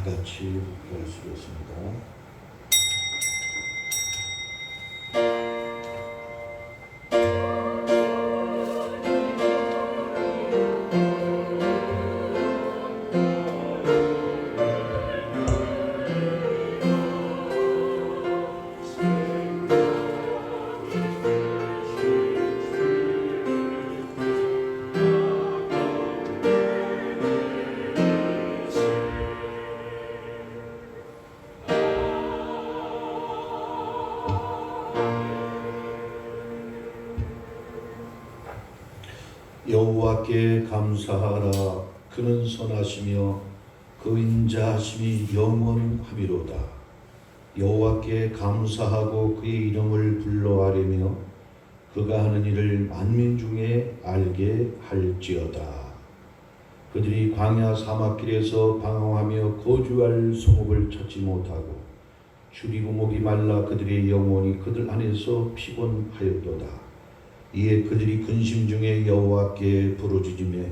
같이 기도하시겠습니다. 여호와께 감사하라. 그는 선하시며 그 인자하심이 영원하미로다. 여호와께 감사하고 그의 이름을 불러하려며 그가 하는 일을 만민 중에 알게 할지어다. 그들이 광야 사막길에서 방황하며 거주할 성읍을 찾지 못하고 줄이고 목이 말라 그들의 영혼이 그들 안에서 피곤하였도다. 이에 그들이 근심 중에 여호와께 부르짖으며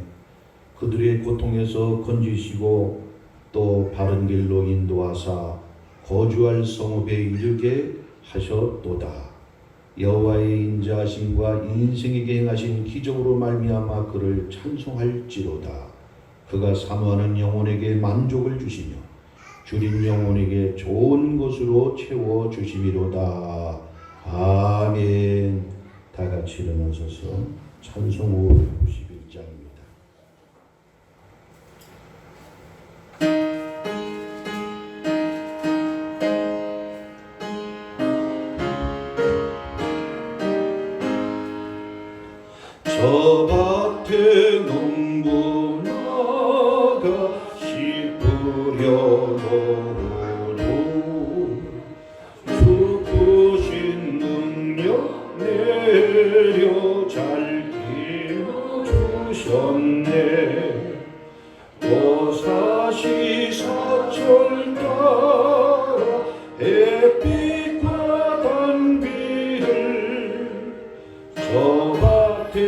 그들의 고통에서 건지시고 또 바른 길로 인도하사 거주할 성읍에 이르게 하셨도다. 여호와의 인자하심과 인생에게 행하신 기적으로 말미암아 그를 찬송할지로다. 그가 사모하는 영혼에게 만족을 주시며 줄인 영혼에게 좋은 것으로 채워 주심이로다. 아멘. 다 같이 일어나셔서 찬송 51장입니다. 저 밭에 농부 나가 씨 뿌려놓으로 주푸신 능력 내려 잘 키워주셨네. 또사시 사철 따라 햇빛과 단비를 저 밭에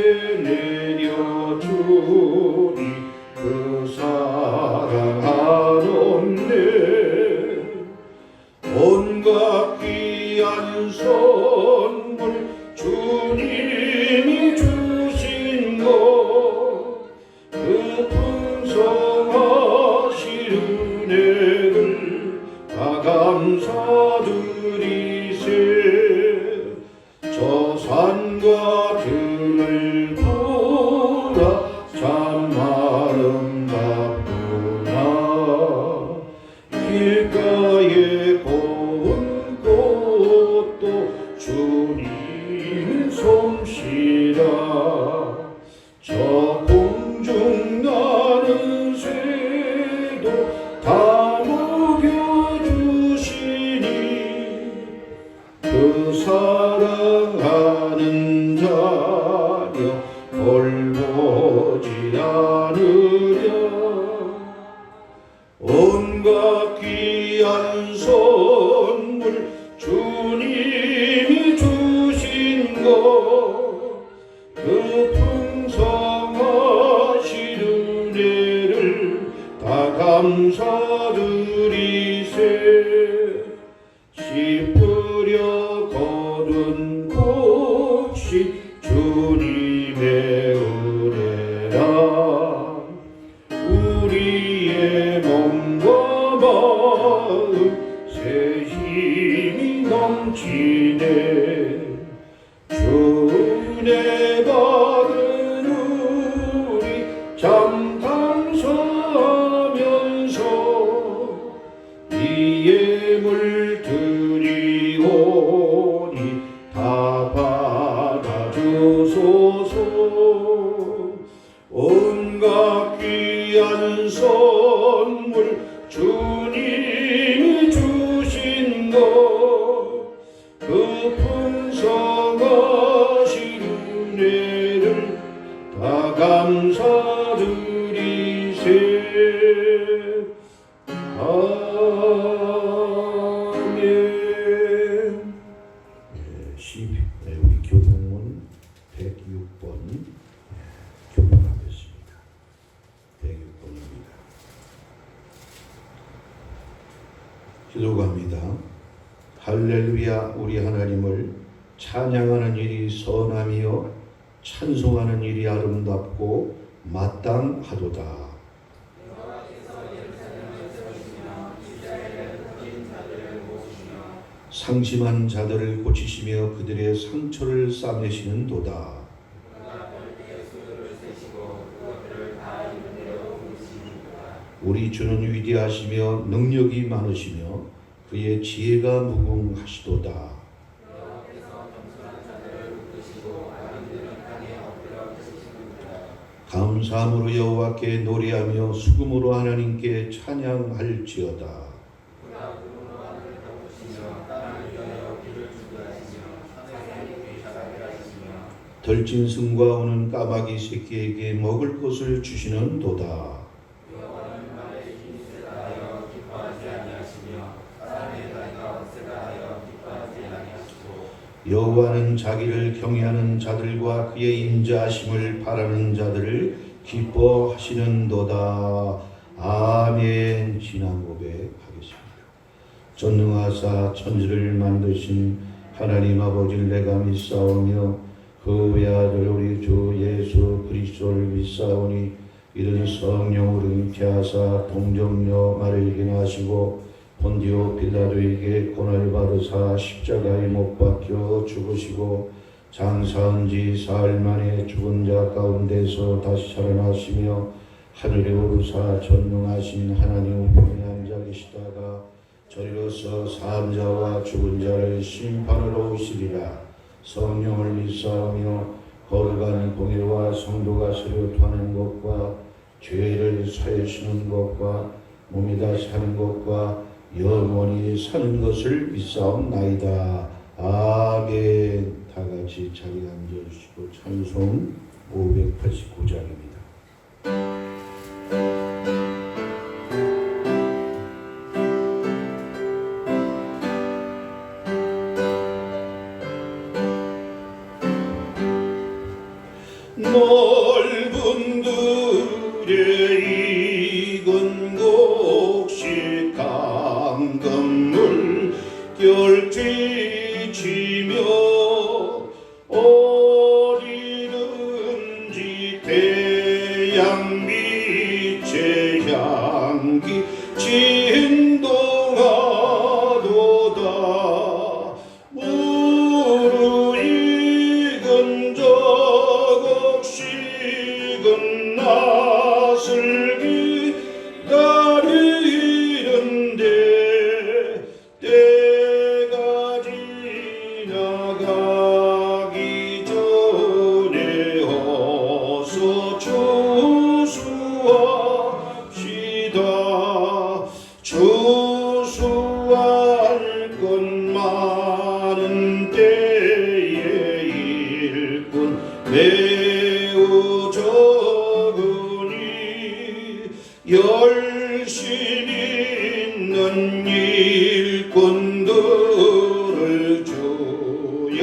내려주니 그 사랑 한없네. 온갖 귀한 선물 주님이 주신 것, 그 풍성하신 은혜를 다 감사드리세. 저 산과 들을 보라 참 아름답구나. 길가에 고운 꽃도 주님 솜씨라. 저 공중 나는 새도 다 먹여주시니 그 사랑하는 자녀 돌보지 않으랴. 온갖 귀한 선물 주님이 주신 것, 그 풍성하신 은혜를 다 감사드리세. 씨 뿌려 거둔 곳이 주님의 은혜라. 우리의 몸과 마음 새 힘이 넘치네. 주 은혜 받은 우리 참 감사하면서 이 예물 드리오니 다 받아주소서. 온갖 귀한 선물 주님이 주신 것, 그 풍성하신 은혜를 다 감사드리세. 啊。 기도합니다. 할렐루야. 우리 하나님을 찬양하는 일이 선함이요 찬송하는 일이 아름답고 마땅하도다. 상심한 자들을 고치시며 그들의 상처를 싸매시는도다. 우리 주는 위대하시며 능력이 많으시며 그의 지혜가 무궁하시도다. 감사함으로 여호와께 노래하며 수금으로 하나님께 찬양할지어다. 덜진 승과 우는 까마귀 새끼에게 먹을 것을 주시는도다. 여호와는 자기를 경외하는 자들과 그의 인자하심을 바라는 자들을 기뻐하시는도다. 아멘. 지난 고백하겠습니다. 전능하사 천지를 만드신 하나님 아버지를 내가 믿사오며 그 외아들 우리 주 예수 그리스도를 믿사오니 이른 성령으로 잉태하사 동정녀 마리에게 나시고 본디오 빌라도에게 고난을 받으사 십자가에 못 박혀 죽으시고 장사한 지 사흘 만에 죽은 자 가운데서 다시 살아나시며 하늘에 오르사 전능하신 하나님 우편에 앉아 계시다가 저리로서 사한 자와 죽은 자를 심판하러 오시리라. 성령을 믿사오며 거룩한 공예와 성도가 서로 통하는 것과 죄를 사하시는 것과 몸이 다시 사는 것과 영원히 사는 것을 믿사옵나이다. 아멘. 다 같이 자리에 앉아주시고 찬송 589장입니다. 넓은 들의 익은 곡식 강건물 결지치며 어디든지 태양 빛의 향기 진동하도다. 무르익은 저곡식은 낯을 기다리는데 때가 지나가기 전에 어서 추수합시다. 추수할 것 많은 때에 일꾼 매우 적으니 열심 있는 일꾼들을 주여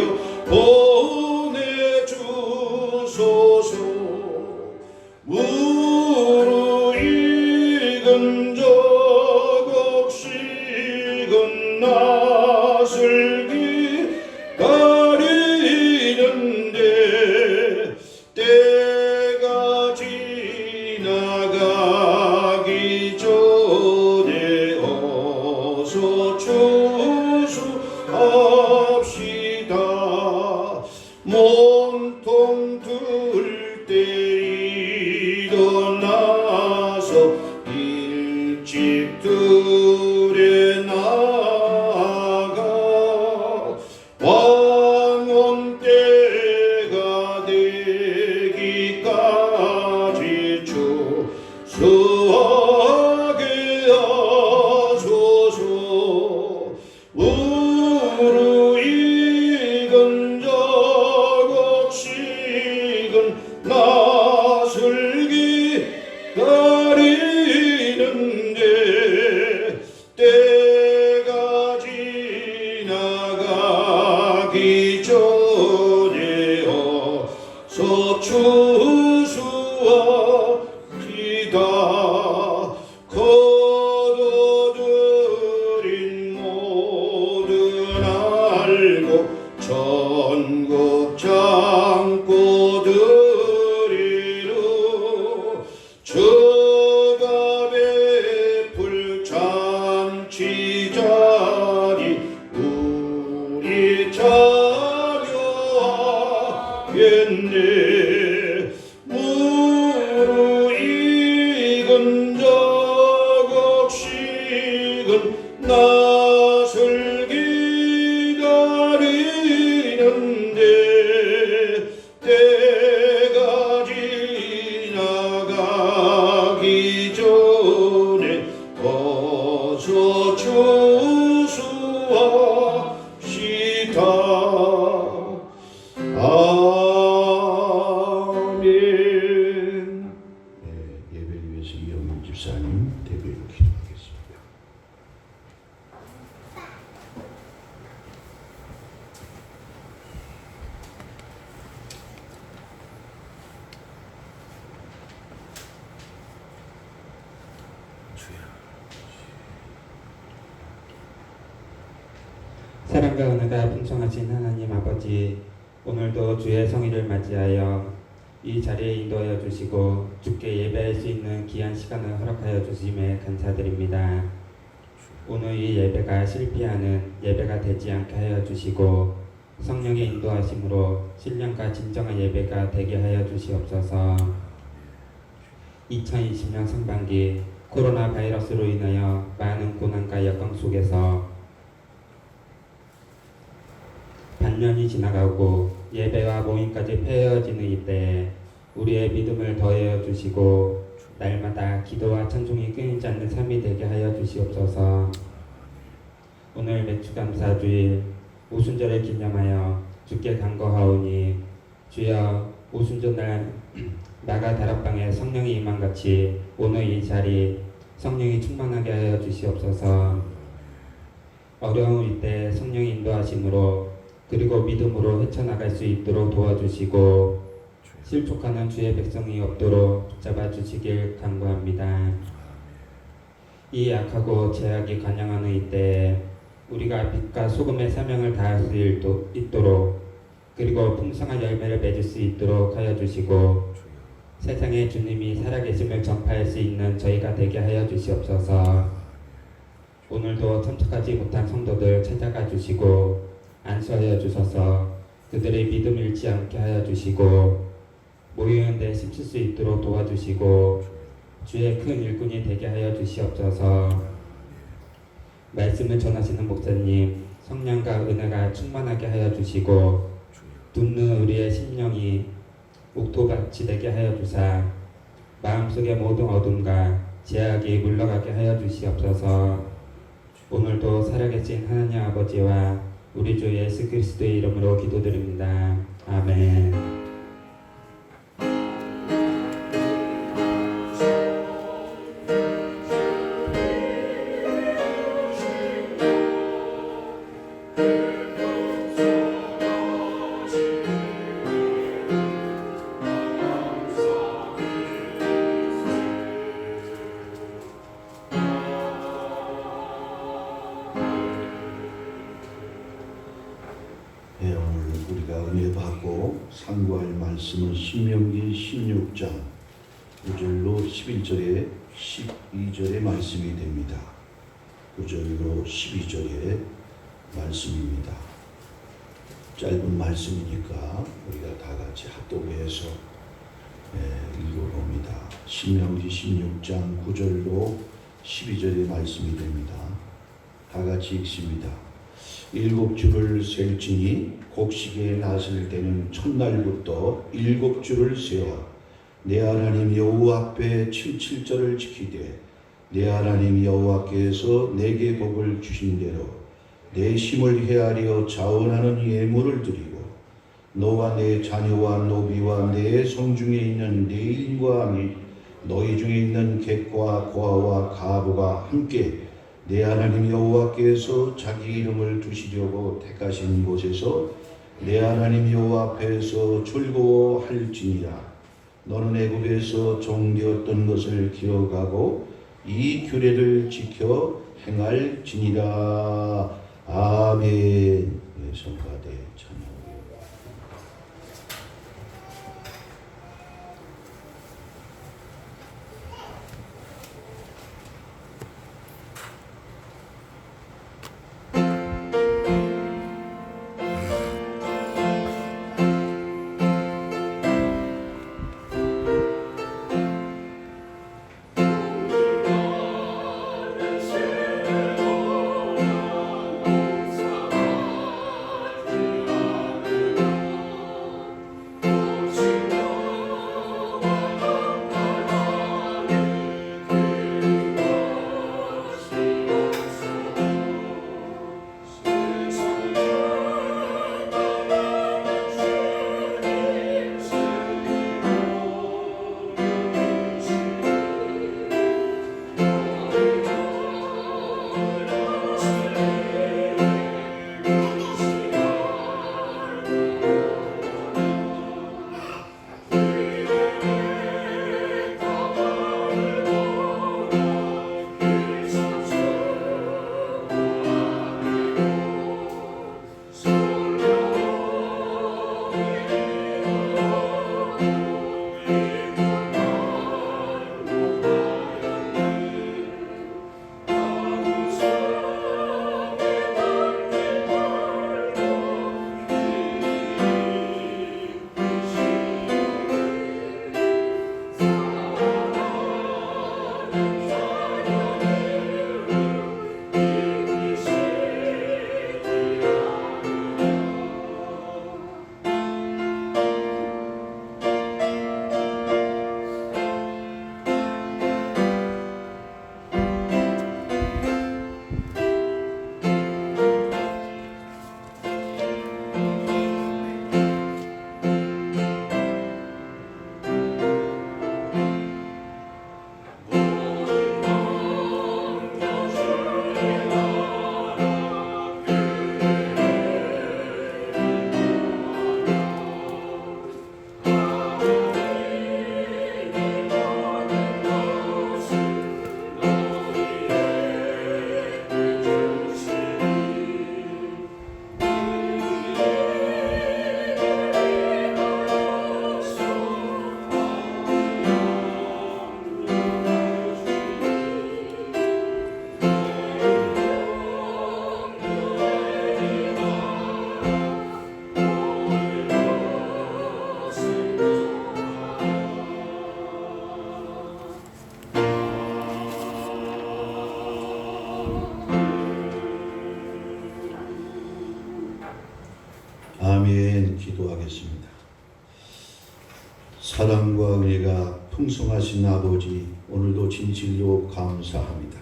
보내주소서. 무르익은 저곡식은 낯을 기다리는데 때가 지나가기 전에 어서 추수합시다. 있는데 무르익은 저곡식은 낯을 기다리는데 때가 지나가기 전에 어서 주수하시다. 아멘. 네, 예배를 위해서 이영민 집사님 대표로 기도하겠습니다. 사랑과 은혜가 풍성하신 하나님 아버지, 오늘도 주의 성의를 맞이하여 이 자리에 인도하여 주시고 주께 예배할 수 있는 귀한 시간을 허락하여 주심에 감사드립니다. 오늘 이 예배가 실패하는 예배가 되지 않게 하여 주시고 성령의 인도하심으로 신령과 진정한 예배가 되게 하여 주시옵소서. 2020년 상반기 코로나 바이러스로 인하여 많은 고난과 역경 속에서 반년이 지나가고 예배와 모임까지 폐허해지는 이때에 우리의 믿음을 더하여 주시고 날마다 기도와 찬송이 끊이지 않는 삶이 되게 하여 주시옵소서. 오늘 맥주감사주일 오순절을 기념하여 주께 간구하오니 주여 오순절날 나가 다락방에 성령이 임한같이 오늘 이 자리 성령이 충만하게 하여 주시옵소서. 어려운 이때 성령이 인도하심으로 그리고 믿음으로 헤쳐나갈 수 있도록 도와주시고 실족하는 주의 백성이 없도록 붙잡아 주시길 간구합니다. 이 약하고 제약이 관영하는 이때에 우리가 빛과 소금의 사명을 다할 수 있도록 그리고 풍성한 열매를 맺을 수 있도록 하여 주시고 세상에 주님이 살아계심을 전파할 수 있는 저희가 되게 하여 주시옵소서. 오늘도 참석하지 못한 성도들 찾아가 주시고 안수하여 주셔서 그들의 믿음 잃지 않게 하여 주시고 모이는 데 힘쓸 수 있도록 도와주시고 주의 큰 일꾼이 되게 하여 주시옵소서. 말씀을 전하시는 목사님 성령과 은혜가 충만하게 하여 주시고 듣는 우리의 심령이 옥토밭이 되게 하여 주사 마음속의 모든 어둠과 제약이 물러가게 하여 주시옵소서. 오늘도 살아계신 하나님 아버지와 우리 주 예수 그리스도의 이름으로 기도드립니다. 아멘. 네, 오늘 우리가 은혜 받고 상고할 말씀은 신명기 16장 9절로 11절에 12절의 말씀이 됩니다. 9절로 12절의 말씀입니다. 짧은 말씀이니까 우리가 다 같이 합독해서 읽어봅니다. 신명기 16장 9절로 12절의 말씀이 됩니다. 다 같이 읽습니다. 7주를 셀지니 곡식의 낫을 때는 첫날부터 7주를 세어 내 하나님 여호와 앞에 77절을 지키되 내 하나님 여호와께서 내게 복을 주신 대로 내 힘을 헤아려 자원하는 예물을 드리고 너와 내 자녀와 노비와 내 성중에 있는 내 인과 및 너희 중에 있는 객과 고아와 가부가 함께 내 하나님 여호와께서 자기 이름을 두시려고 택하신 곳에서 내 하나님 여호와 앞에서 즐거워할지니라. 너는 애굽에서 종되었던 것을 기억하고 이 규례를 지켜 행할지니라. 아멘. 성가대 찬양. 아멘. 기도하겠습니다. 사랑과 은혜가 풍성하신 아버지, 오늘도 진실로 감사합니다.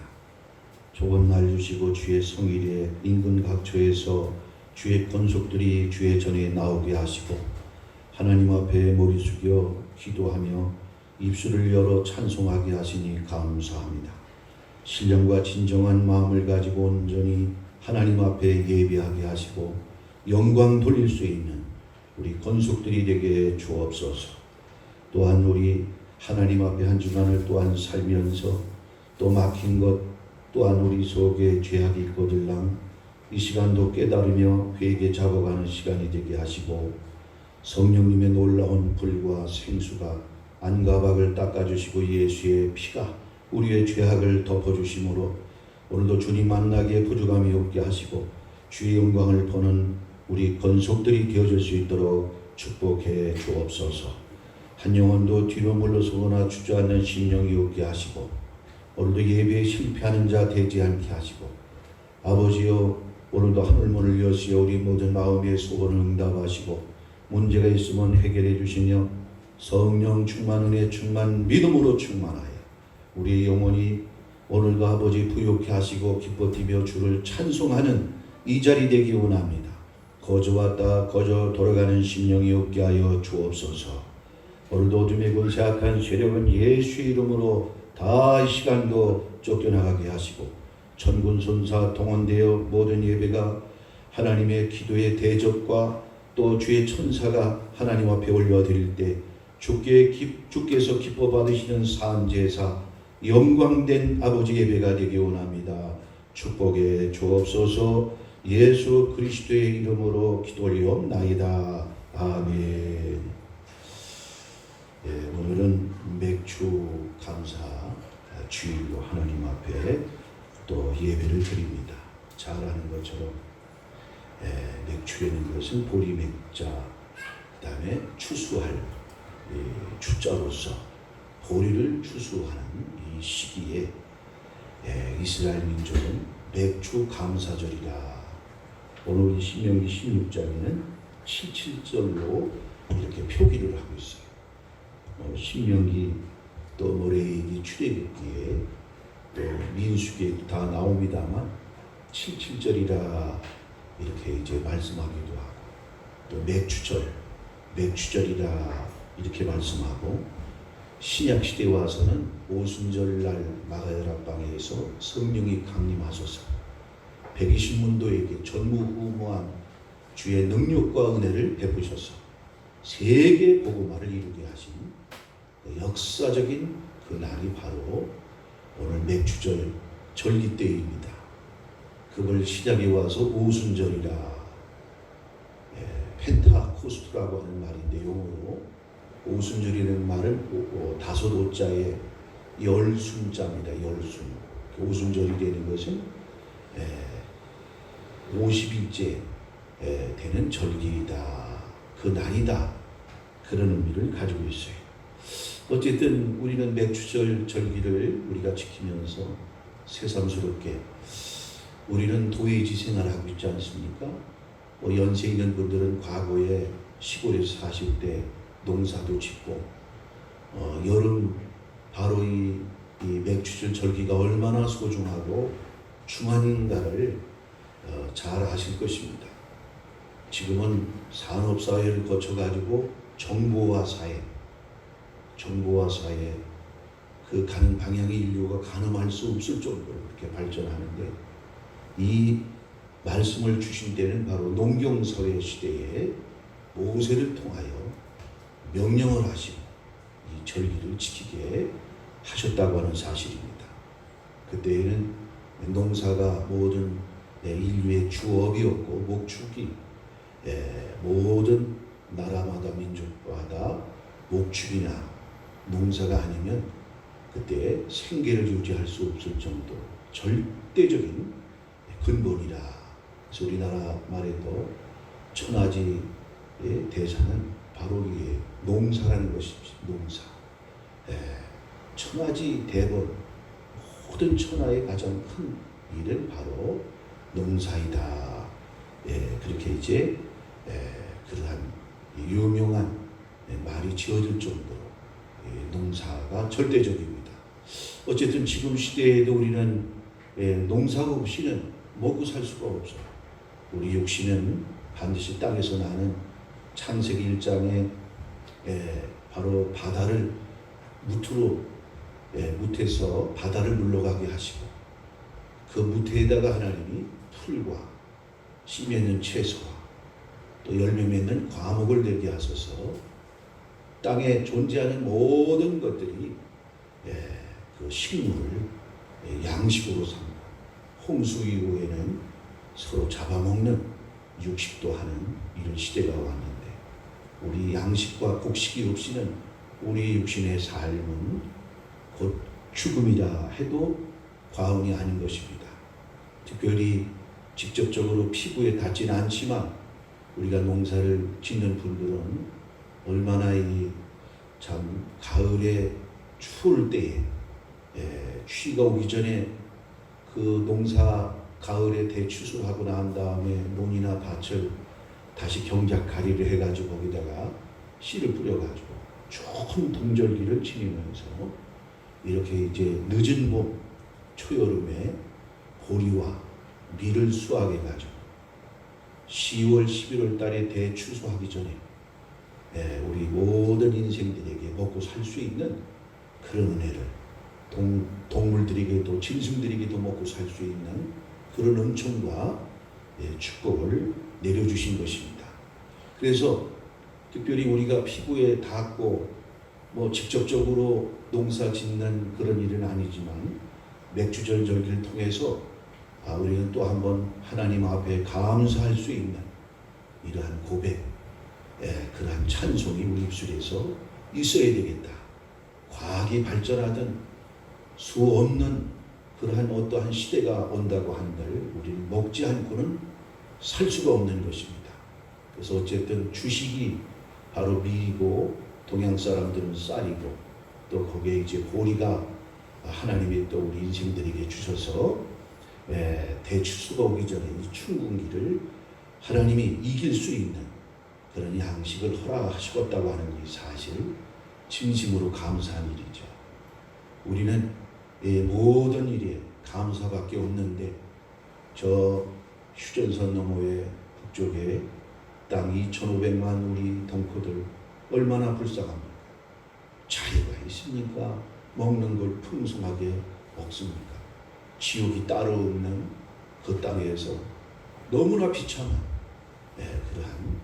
좋은 날 주시고 주의 성일에 인근 각처에서 주의 권속들이 주의 전에 나오게 하시고 하나님 앞에 머리 숙여 기도하며 입술을 열어 찬송하게 하시니 감사합니다. 신령과 진정한 마음을 가지고 온전히 하나님 앞에 예배하게 하시고 영광 돌릴 수 있는 우리 권속들이 되게 주옵소서. 또한 우리 하나님 앞에 한 주간을 또한 살면서 또 막힌 것 또한 우리 속에 죄악이 있거들랑 이 시간도 깨달으며 회개 잡아가는 시간이 되게 하시고 성령님의 놀라운 불과 생수가 안가박을 닦아주시고 예수의 피가 우리의 죄악을 덮어주심으로 오늘도 주님 만나기에 부족함이 없게 하시고 주의 영광을 보는 우리 권속들이 되어질 수 있도록 축복해 주옵소서. 한 영혼도 뒤로 물러서거나 주저앉는 심령이 없게 하시고 오늘도 예배에 실패하는 자 되지 않게 하시고 아버지여 오늘도 하늘문을 여시어 우리 모든 마음의 소원을 응답하시고 문제가 있으면 해결해 주시며 성령 충만 은혜 충만 믿음으로 충만하여 우리의 영혼이 오늘도 아버지 부욕해 하시고 기뻐 뛰며 주를 찬송하는 이 자리 되기 원합니다. 거저 왔다 거저 돌아가는 심령이 없게 하여 주옵소서. 오늘도 어둠의 권세악한 세력은 예수의 이름으로 다 이 시간도 쫓겨나가게 하시고 천군 손사 동원되어 모든 예배가 하나님의 기도의 대접과 또 주의 천사가 하나님 앞에 올려드릴 때 주께서 기뻐 받으시는 산제사 영광된 아버지 예배가 되기 원합니다. 축복해 주옵소서. 예수 그리스도의 이름으로 기도 올리옵나이다. 아멘. 오늘은 맥주 감사 주일로 하나님 앞에 또 예배를 드립니다. 잘 아는 것처럼 맥주라는 것은 보리맥자, 그 다음에 추수할 추자로서 보리를 추수하는 이 시기에 이스라엘 민족은 맥주 감사절이라. 오늘 신명기 16장에는 77절로 이렇게 표기를 하고 있어요. 신명기 또 모레이기 출애굽기에 또 민수기에 다 나옵니다만 77절이라 이렇게 이제 말씀하기도 하고 또 맥주절이라 이렇게 말씀하고 신약 시대에 와서는 오순절날 마가다락방에서 성령이 강림하소서 120문도에게 전무후무한 주의 능력과 은혜를 베푸셔서 세계 복음화를 이루게 하신 역사적인 그 날이 바로 오늘 맥주절 절기 때입니다. 그걸 시작해 와서 오순절이라 펜타코스트라고 하는 말인데 영어로 오순절이라는 말은 다섯 오자에 열순자입니다. 열순. 오순절이 되는 것은 50일째 되는 절기이다. 그 날이다. 그런 의미를 가지고 있어요. 어쨌든 우리는 맥주절 절기를 우리가 지키면서 새삼스럽게 우리는 도회지 생활을 하고 있지 않습니까? 연세 있는 분들은 과거에 시골에서 사실 때 농사도 짓고 여름 바로 이 맥주절 절기가 얼마나 소중하고 중요한가를 잘 아실 것입니다. 지금은 산업사회를 거쳐가지고 정보화 사회 그 가는 방향의 인류가 가늠할 수 없을 정도로 그렇게 발전하는데 이 말씀을 주신 때는 바로 농경사회 시대에 모세를 통하여 명령을 하시고 이 절기를 지키게 하셨다고 하는 사실입니다. 그때에는 농사가 모든 인류의 주업이었고 목축이 모든 나라마다 민족마다 목축이나 농사가 아니면 그때 생계를 유지할 수 없을 정도 절대적인 근본이라. 그래서 우리나라 말에도 천하지의 대사는 바로 이게 농사라는 것입니다. 농사. 천하지 대본 모든 천하의 가장 큰 일은 바로 농사이다. 그렇게 이제 그러한 유명한 말이 지어질 정도로 농사가 절대적입니다. 어쨌든 지금 시대에도 우리는 농사가 없이는 먹고 살 수가 없어요. 우리 육신은 반드시 땅에서 나는 창세기 1장에 바로 바다를 무태에서 바다를 물러가게 하시고 그 무태에다가 하나님이 풀과 씨 맺는 채소와 또 열매 맺는 과목을 되게 하소서. 땅에 존재하는 모든 것들이 그 식물을 양식으로 삼고 홍수 이후에는 서로 잡아먹는 육식도 하는 이런 시대가 왔는데 우리 양식과 곡식이 없이는 우리 육신의 삶은 곧 죽음이라 해도 과언이 아닌 것입니다. 특별히 직접적으로 피부에 닿지는 않지만 우리가 농사를 짓는 분들은 얼마나 참 가을에 추울 때에 추위가 오기 전에 그 농사 가을에 대추수하고 난 다음에 논이나 밭을 다시 경작가리를 해가지고 거기다가 씨를 뿌려가지고 좋은 동절기를 지내면서 이렇게 이제 늦은 봄 초여름에 보리와 밀을 수확해가지고 10월 11월 달에 대추수하기 전에 우리 모든 인생들에게 먹고 살 수 있는 그런 은혜를 동물들에게도 짐승들에게도 먹고 살 수 있는 그런 은총과 축복을 내려주신 것입니다. 그래서 특별히 우리가 피부에 닿고 뭐 직접적으로 농사 짓는 그런 일은 아니지만 맥주절 절기를 통해서 우리는 또 한번 하나님 앞에 감사할 수 있는 이러한 고백, 그러한 찬송이 우리 입술에서 있어야 되겠다. 과학이 발전하든 수 없는 그러한 어떠한 시대가 온다고 한들 우리는 먹지 않고는 살 수가 없는 것입니다. 그래서 어쨌든 주식이 바로 밀이고 동양 사람들은 쌀이고 또 거기에 이제 보리가 하나님이 또 우리 인생들에게 주셔서 대추수가 오기 전에 이 춘궁기를 하나님이 이길 수 있는 그런 양식을 허락하시겠다고 하는 이 사실 진심으로 감사한 일이죠. 우리는 모든 일에 감사밖에 없는데 저 휴전선 너머의 북쪽에 땅 2,500만 우리 덩코들 얼마나 불쌍합니까? 자유가 있습니까? 먹는 걸 풍성하게 먹습니까? 지옥이 따로 없는 그 땅에서 너무나 비참한 그러한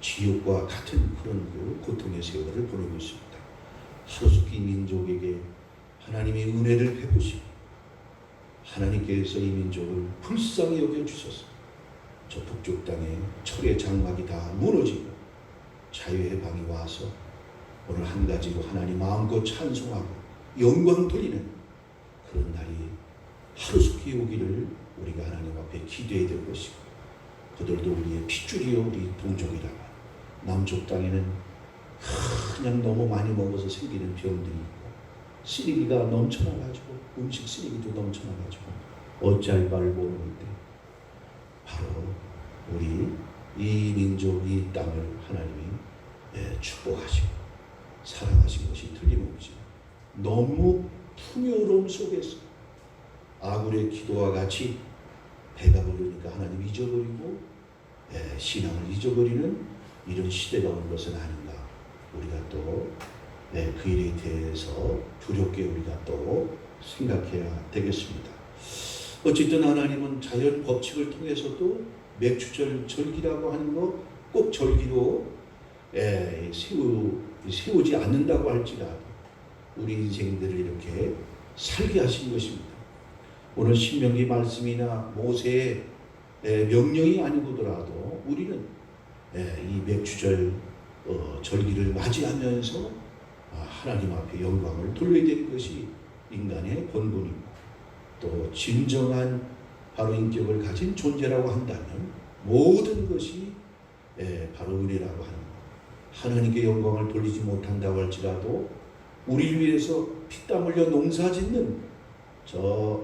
지옥과 같은 그런 그 고통의 세월을 보내고 있습니다. 하루속히 민족에게 하나님의 은혜를 베푸시고 하나님께서 이 민족을 불쌍히 여겨주셔서 저 북쪽 땅에 철의 장막이 다 무너지고 자유의 방이 와서 오늘 한 가지로 하나님 마음껏 찬송하고 영광 돌리는 그런 날이 하루속히 오기를 우리가 하나님 앞에 기도해야 될 것이고 그들도 우리의 핏줄이요 우리 동족이라고 남쪽 땅에는 그냥 너무 많이 먹어서 생기는 병들이 있고 쓰레기가 넘쳐나가지고 음식 쓰레기도 넘쳐나가지고 어찌할 바를 모르는데 바로 우리 이 민족 이 땅을 하나님이 축복하시고 사랑하신 것이 틀림없지. 너무 풍요로움 속에서 아굴의 기도와 같이 배가 부르니까 하나님 잊어버리고 신앙을 잊어버리는 이런 시대가 온 것은 아닌가. 우리가 또 그 일에 대해서 두렵게 우리가 또 생각해야 되겠습니다. 어쨌든 하나님은 자연 법칙을 통해서도 맥주절 절기라고 하는 거 꼭 절기로 세우지 않는다고 할지라도 우리 인생들을 이렇게 살게 하신 것입니다. 오늘 신명기 말씀이나 모세의 명령이 아니고더라도 우리는 이 맥주절 절기를 맞이하면서 하나님 앞에 영광을 돌려야 되는 것이 인간의 본분이고 또 진정한 바로 인격을 가진 존재라고 한다면 모든 것이 바로 은혜라고 하는 것. 하나님께 영광을 돌리지 못한다고 할지라도 우리를 위해서 피땀 흘려 농사짓는 저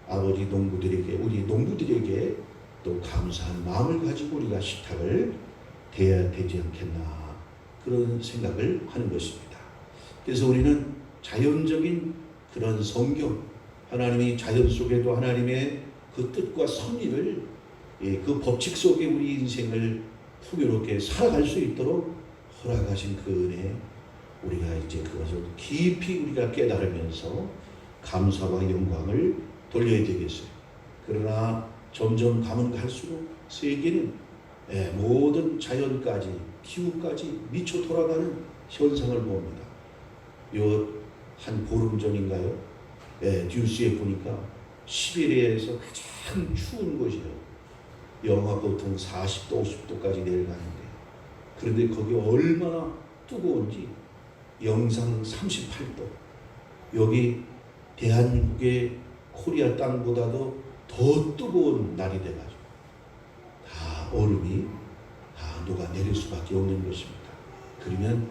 아버지 농부들에게 우리 농부들에게 또 감사한 마음을 가지고 우리가 식탁을 돼야 되지 않겠나 그런 생각을 하는 것입니다. 그래서 우리는 자연적인 그런 성경, 하나님이 자연 속에도 하나님의 그 뜻과 섭리를 그 법칙 속에 우리 인생을 풍요롭게 살아갈 수 있도록 허락하신 그 은혜, 우리가 이제 그것을 깊이 우리가 깨달으면서 감사와 영광을 돌려야 되겠어요. 그러나 점점 가면 갈수록 세계는 모든 자연까지 기후까지 미쳐 돌아가는 현상을 봅니다. 요 한 보름 전인가요? 뉴스에 보니까 시베리아에서 가장 추운 곳이에요. 영하 보통 40도, 50도까지 내려가는데, 그런데 거기 얼마나 뜨거운지 영상 38도. 여기 대한민국의 코리아 땅보다도 더 뜨거운 날이 돼가지고 다 얼음이 다 녹아내릴 수밖에 없는 것입니다. 그러면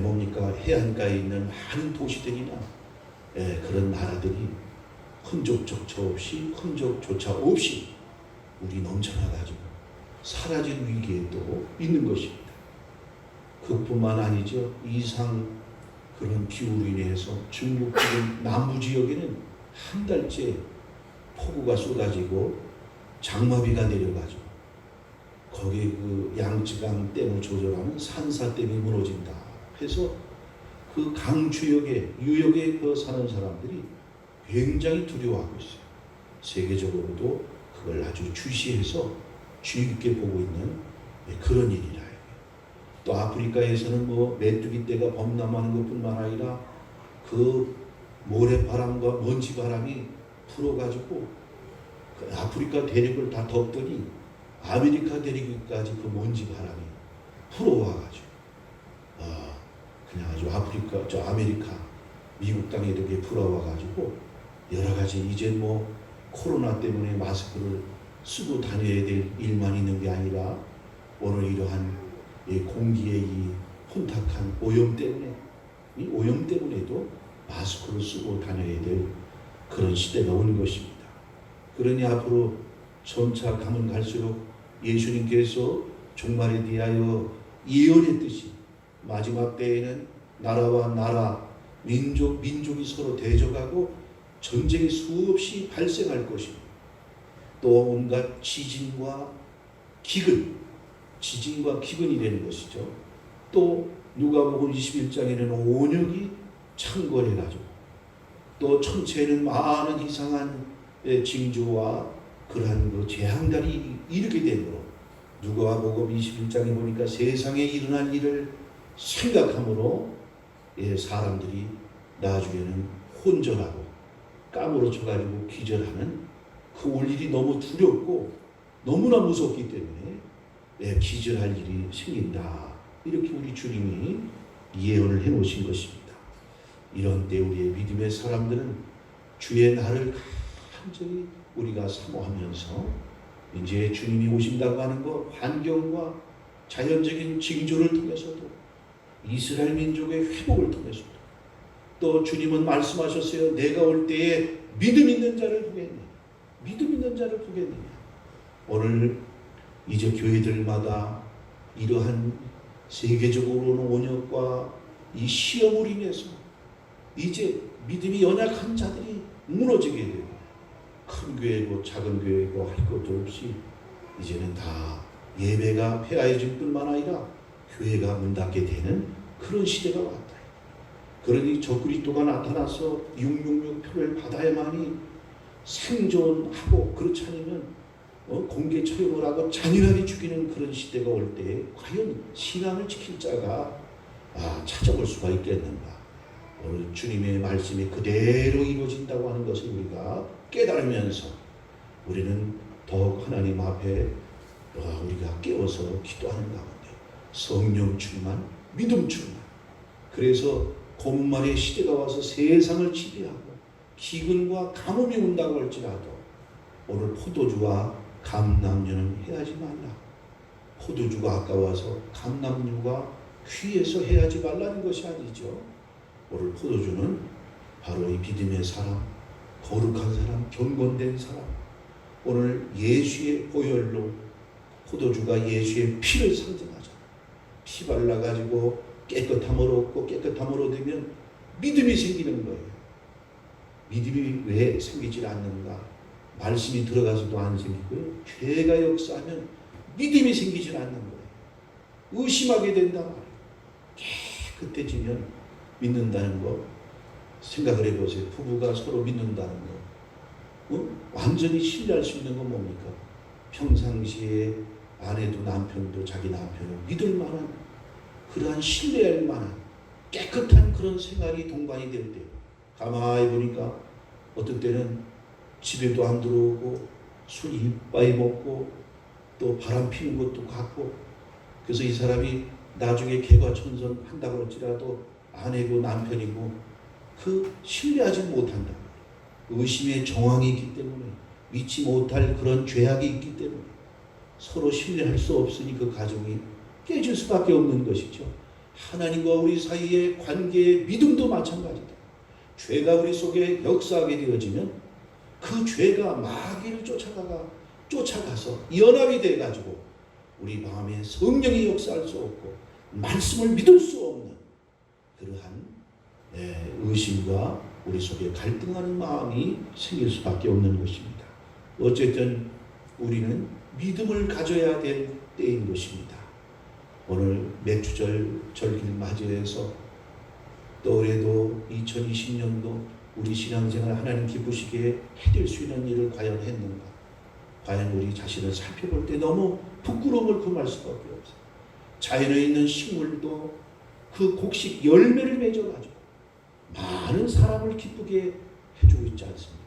뭡니까? 해안가에 있는 많은 도시들이나 그런 나라들이 흔적조차 없이 우리 넘쳐나가지고 사라질 위기에 또 있는 것입니다. 그뿐만 아니죠. 이상 그런 기후로 인해서 중국 지금 남부 지역에는 한 달째 폭우가 쏟아지고 장마비가 내려가지고 거기 그 양쯔강 댐을 조절하는 산사댐이 무너진다 해서 그 강주역에 유역에 그 사는 사람들이 굉장히 두려워하고 있어요. 세계적으로도 그걸 아주 주시해서 주의 깊게 보고 있는 그런 일이라. 또 아프리카에서는 뭐 메뚜기 떼가 범람하는 것뿐만 아니라 그 모래바람과 먼지바람이 불어가지고 그 아프리카 대륙을 다 덮더니 아메리카 대륙까지 그 먼지바람이 불어와가지고 그냥 아주 아메리카 미국 땅에 이렇게 불어와가지고 여러 가지 이제 뭐 코로나 때문에 마스크를 쓰고 다녀야 될 일만 있는 게 아니라 오늘 이러한 공기의 이 혼탁한 오염 때문에, 이 오염 때문에도 마스크를 쓰고 다녀야 될 그런 시대가 오는 것입니다. 그러니 앞으로 점차 가면 갈수록 예수님께서 종말에 대하여 예언했듯이 마지막 때에는 나라와 나라, 민족이 서로 대적하고 전쟁이 수없이 발생할 것입니다. 또 온갖 지진과 기근이 되는 것이죠. 또 누가복음 21장에는 온역이 창궐해가지고 또 천체에는 많은 이상한 징조와 그러한 그 재앙들이 이르게 되므로 누가복음 21장에 보니까 세상에 일어날 일을 생각함으로 사람들이 나중에는 혼전하고 까무러쳐가지고 기절하는 그 올 일이 너무 두렵고 너무나 무섭기 때문에 기절할 일이 생긴다. 이렇게 우리 주님이 예언을 해놓으신 것입니다. 이런 때 우리의 믿음의 사람들은 주의 날을 간절히 우리가 사모하면서 이제 주님이 오신다고 하는 것, 환경과 자연적인 징조를 통해서도 이스라엘 민족의 회복을 통해서도 또 주님은 말씀하셨어요. 내가 올 때에 믿음 있는 자를 보겠느냐. 믿음 있는 자를 보겠느냐. 오늘 이제 교회들마다 이러한 세계적으로는 온역과 이 시험으로 인해서 이제 믿음이 연약한 자들이 무너지게 되고 큰 교회고 작은 교회고 할 것도 없이 이제는 다 예배가 폐하해질 뿐만 아니라 교회가 문 닫게 되는 그런 시대가 왔다. 그러니 적그리스도가 나타나서 666표를 받아야만이 생존하고 그렇지 않으면 공개 처형을 하고 잔인하게 죽이는 그런 시대가 올 때 과연 신앙을 지킬 자가 찾아볼 수가 있겠는가. 오늘 주님의 말씀이 그대로 이루어진다고 하는 것을 우리가 깨달으면서 우리는 더욱 하나님 앞에 우리가 깨워서 기도하는 가운데 성령 충만, 믿음 충만. 그래서 고문말의 시대가 와서 세상을 지배하고 기근과 가뭄이 온다고 할지라도 오늘 포도주와 감남류는 해하지 말라. 포도주가 아까워서 감남류가 귀해서 해하지 말라는 것이 아니죠. 오늘 포도주는 바로 이 믿음의 사람, 거룩한 사람, 경건된 사람, 오늘 예수의 보혈로 포도주가 예수의 피를 상징하잖아. 피 발라가지고 깨끗함으로 얻고 깨끗함으로 되면 믿음이 생기는 거예요. 믿음이 왜 생기질 않는가? 말씀이 들어가서도 안 생기고요. 죄가 역사하면 믿음이 생기질 않는 거예요. 의심하게 된단 말이에요. 깨끗해지면 믿는다는 거 생각을 해보세요. 부부가 서로 믿는다는 거. 완전히 신뢰할 수 있는 건 뭡니까? 평상시에 아내도 남편도 자기 남편을 믿을 만한 그러한 신뢰할 만한 깨끗한 그런 생활이 동반이 될 때 가만히 보니까 어떤 때는 집에도 안 들어오고 술 이빠이 먹고 또 바람 피는 것도 같고 그래서 이 사람이 나중에 개과천선 한다고 할지라도 아내고 남편이고 그 신뢰하지 못한다. 의심의 정황이 있기 때문에 믿지 못할 그런 죄악이 있기 때문에 서로 신뢰할 수 없으니 그 가정이 깨질 수밖에 없는 것이죠. 하나님과 우리 사이의 관계의 믿음도 마찬가지다. 죄가 우리 속에 역사하게 되어지면 그 죄가 마귀를 쫓아가서 연합이 돼가지고 우리 마음에 성령이 역사할 수 없고 말씀을 믿을 수 없는 그러한 의심과 우리 속에 갈등하는 마음이 생길 수밖에 없는 것입니다. 어쨌든 우리는 믿음을 가져야 될 때인 것입니다. 오늘 맥주절 절기를 맞이해서 또 올해도 2020년도 우리 신앙생활 하나님 기쁘시게 해낼 수 있는 일을 과연 했는가? 과연 우리 자신을 살펴볼 때 너무 부끄러움을 금할 수밖에 없어요. 자연에 있는 식물도 그 곡식 열매를 맺어가지고 많은 사람을 기쁘게 해주고 있지 않습니까?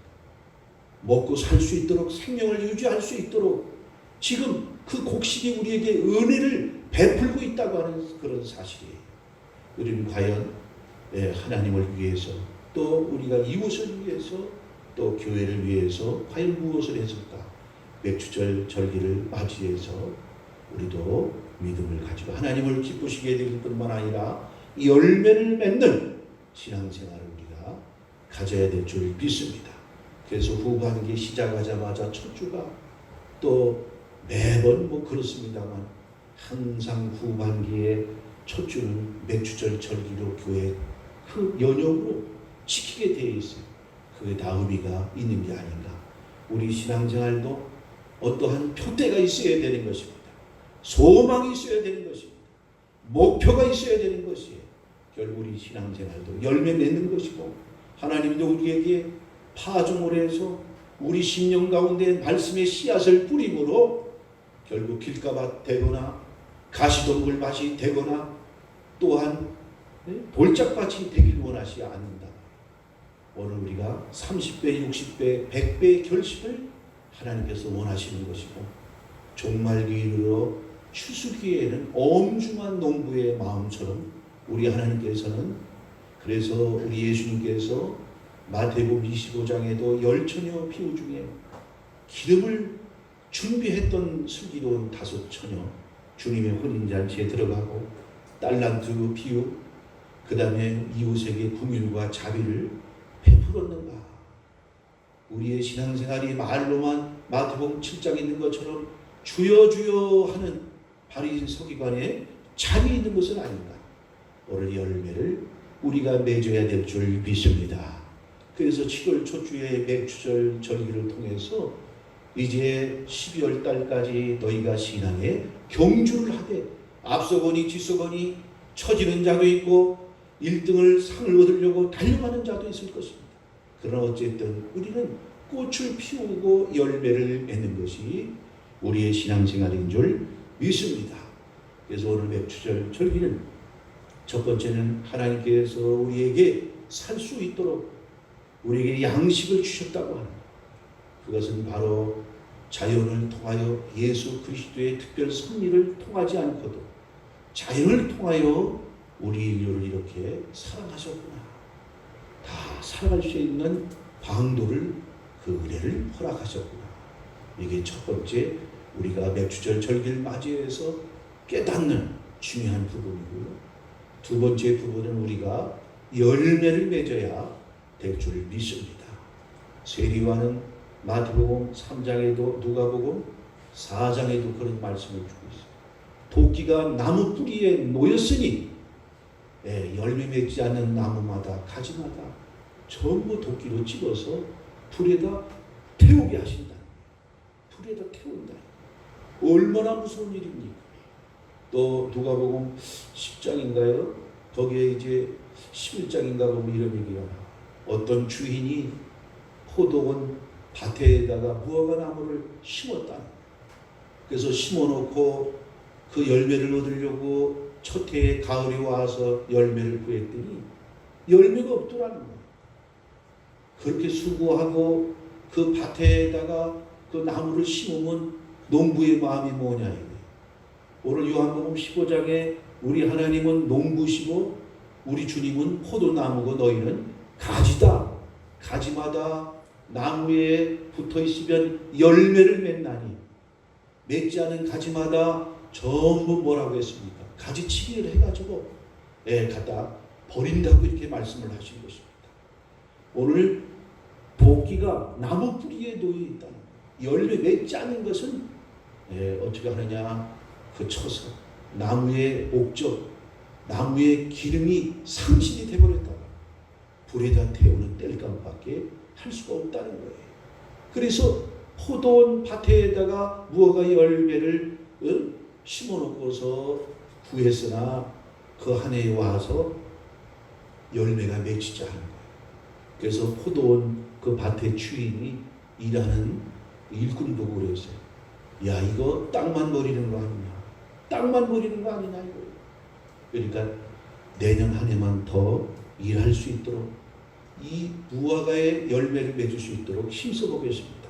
먹고 살 수 있도록 생명을 유지할 수 있도록 지금 그 곡식이 우리에게 은혜를 베풀고 있다고 하는 그런 사실이에요. 우리는 과연 하나님을 위해서 또 우리가 이웃을 위해서 또 교회를 위해서 과연 무엇을 했을까? 맥주절 절기를 맞이해서 우리도 믿음을 가지고 하나님을 기쁘시게 될 뿐만 아니라 열매를 맺는 신앙생활을 우리가 가져야 될 줄 믿습니다. 그래서 후반기 시작하자마자 첫 주가 또 매번 그렇습니다만 항상 후반기에 첫 주는 맥주절 절기로 교회 그 연역으로 지키게 되어 있어요. 그게 다 의미가 있는 게 아닌가. 우리 신앙생활도 어떠한 표대가 있어야 되는 것입니다. 소망이 있어야 되는 것입니다. 목표가 있어야 되는 것이에요. 결국 우리 신앙생활도 열매 맺는 것이고 하나님도 우리에게 파종을 해서 우리 심령 가운데 말씀의 씨앗을 뿌림으로 결국 길가밭 되거나 가시덤불 밭이 되거나 또한 볼짝밭이 되길 원하시 않는다. 오늘 우리가 30배, 60배, 100배의 결실을 하나님께서 원하시는 것이고 종말기에 이르러 추수기에는 엄중한 농부의 마음처럼 우리 하나님께서는 그래서 우리 예수님께서 마태복음 25장에도 열처녀 피우 중에 기름을 준비했던 슬기로운 5처녀 주님의 혼인잔치에 들어가고 달란트 피우 그 다음에 이웃에게 긍휼과 자비를 베풀었는가? 우리의 신앙생활이 말로만 마태복음 7장에 있는 것처럼 주여 주여 하는 바리새인 서기관의 잠이 있는 것은 아닌가? 오늘 열매를 우리가 맺어야 될 줄 믿습니다. 그래서 7월 초주의 맥주절 절기를 통해서 이제 12월 달까지 너희가 신앙에 경주를 하되 앞서거니 뒤서거니 처지는 자도 있고 1등을 상을 얻으려고 달려가는 자도 있을 것입니다. 그러나 어쨌든 우리는 꽃을 피우고 열매를 맺는 것이 우리의 신앙생활인 줄 믿습니다. 그래서 오늘 맥주절 절기는 첫 번째는 하나님께서 우리에게 살 수 있도록 우리에게 양식을 주셨다고 하는 그것은 바로 자연을 통하여 예수 그리스도의 특별 섭리를 통하지 않고도 자연을 통하여 우리 인류를 이렇게 사랑하셨구나. 다 살아갈 수 있는 방도를 그 은혜를 허락하셨구나. 이게 첫 번째 우리가 맥주절 절기를 맞이해서 깨닫는 중요한 부분이고요. 두 번째 부분은 우리가 열매를 맺어야 될 줄 믿습니다. 세리와는 마태복음 3장에도 누가복음 4장에도 그런 말씀을 주고 있어요. 도끼가 나무 뿌리에 놓였으니 열매 맺지 않는 나무마다 가지마다 전부 도끼로 찍어서 불에다 태우게 하신다. 불에다 태운다. 얼마나 무서운 일입니까? 또 누가복음 10장인가요? 거기에 이제 11장인가 보면 이런 얘기가 나와요. 어떤 주인이 포도원 밭에다가 무화과 나무를 심었다. 그래서 심어놓고 그 열매를 얻으려고 첫 해에 가을이 와서 열매를 구했더니 열매가 없더라는 거예요. 그렇게 수고하고 그 밭에다가 그 나무를 심으면 농부의 마음이 뭐냐 이거예요. 오늘 요한복음 15장에 우리 하나님은 농부시고 우리 주님은 포도나무고 너희는 가지다. 가지마다 나무에 붙어있으면 열매를 맺나니 맺지 않은 가지마다 전부 뭐라고 했습니까? 가지치기를 해가지고 갖다 버린다고 이렇게 말씀을 하신 것입니다. 오늘 도끼가 나무 뿌리에 놓여 있다는 거예요. 열매 맺지 않은 것은 어떻게 하느냐? 그 쳐서 나무의 옥적, 나무의 기름이 상실이 되어버렸다가 불에다 태우는 땔감밖에 할 수가 없다는 거예요. 그래서 포도원 밭에다가 무화과 열매를 심어놓고서 구했으나 그 한 해에 와서 열매가 맺히지 않은 거예요. 그래서 포도원 그 밭의 주인이 일하는 일꾼 보고 그랬어요. 야, 이거 땅만 버리는 거 아니냐? 땅만 버리는 거 아니냐 이거. 그러니까 내년 한 해만 더 일할 수 있도록 이 무화과의 열매를 맺을 수 있도록 힘써 보겠습니다.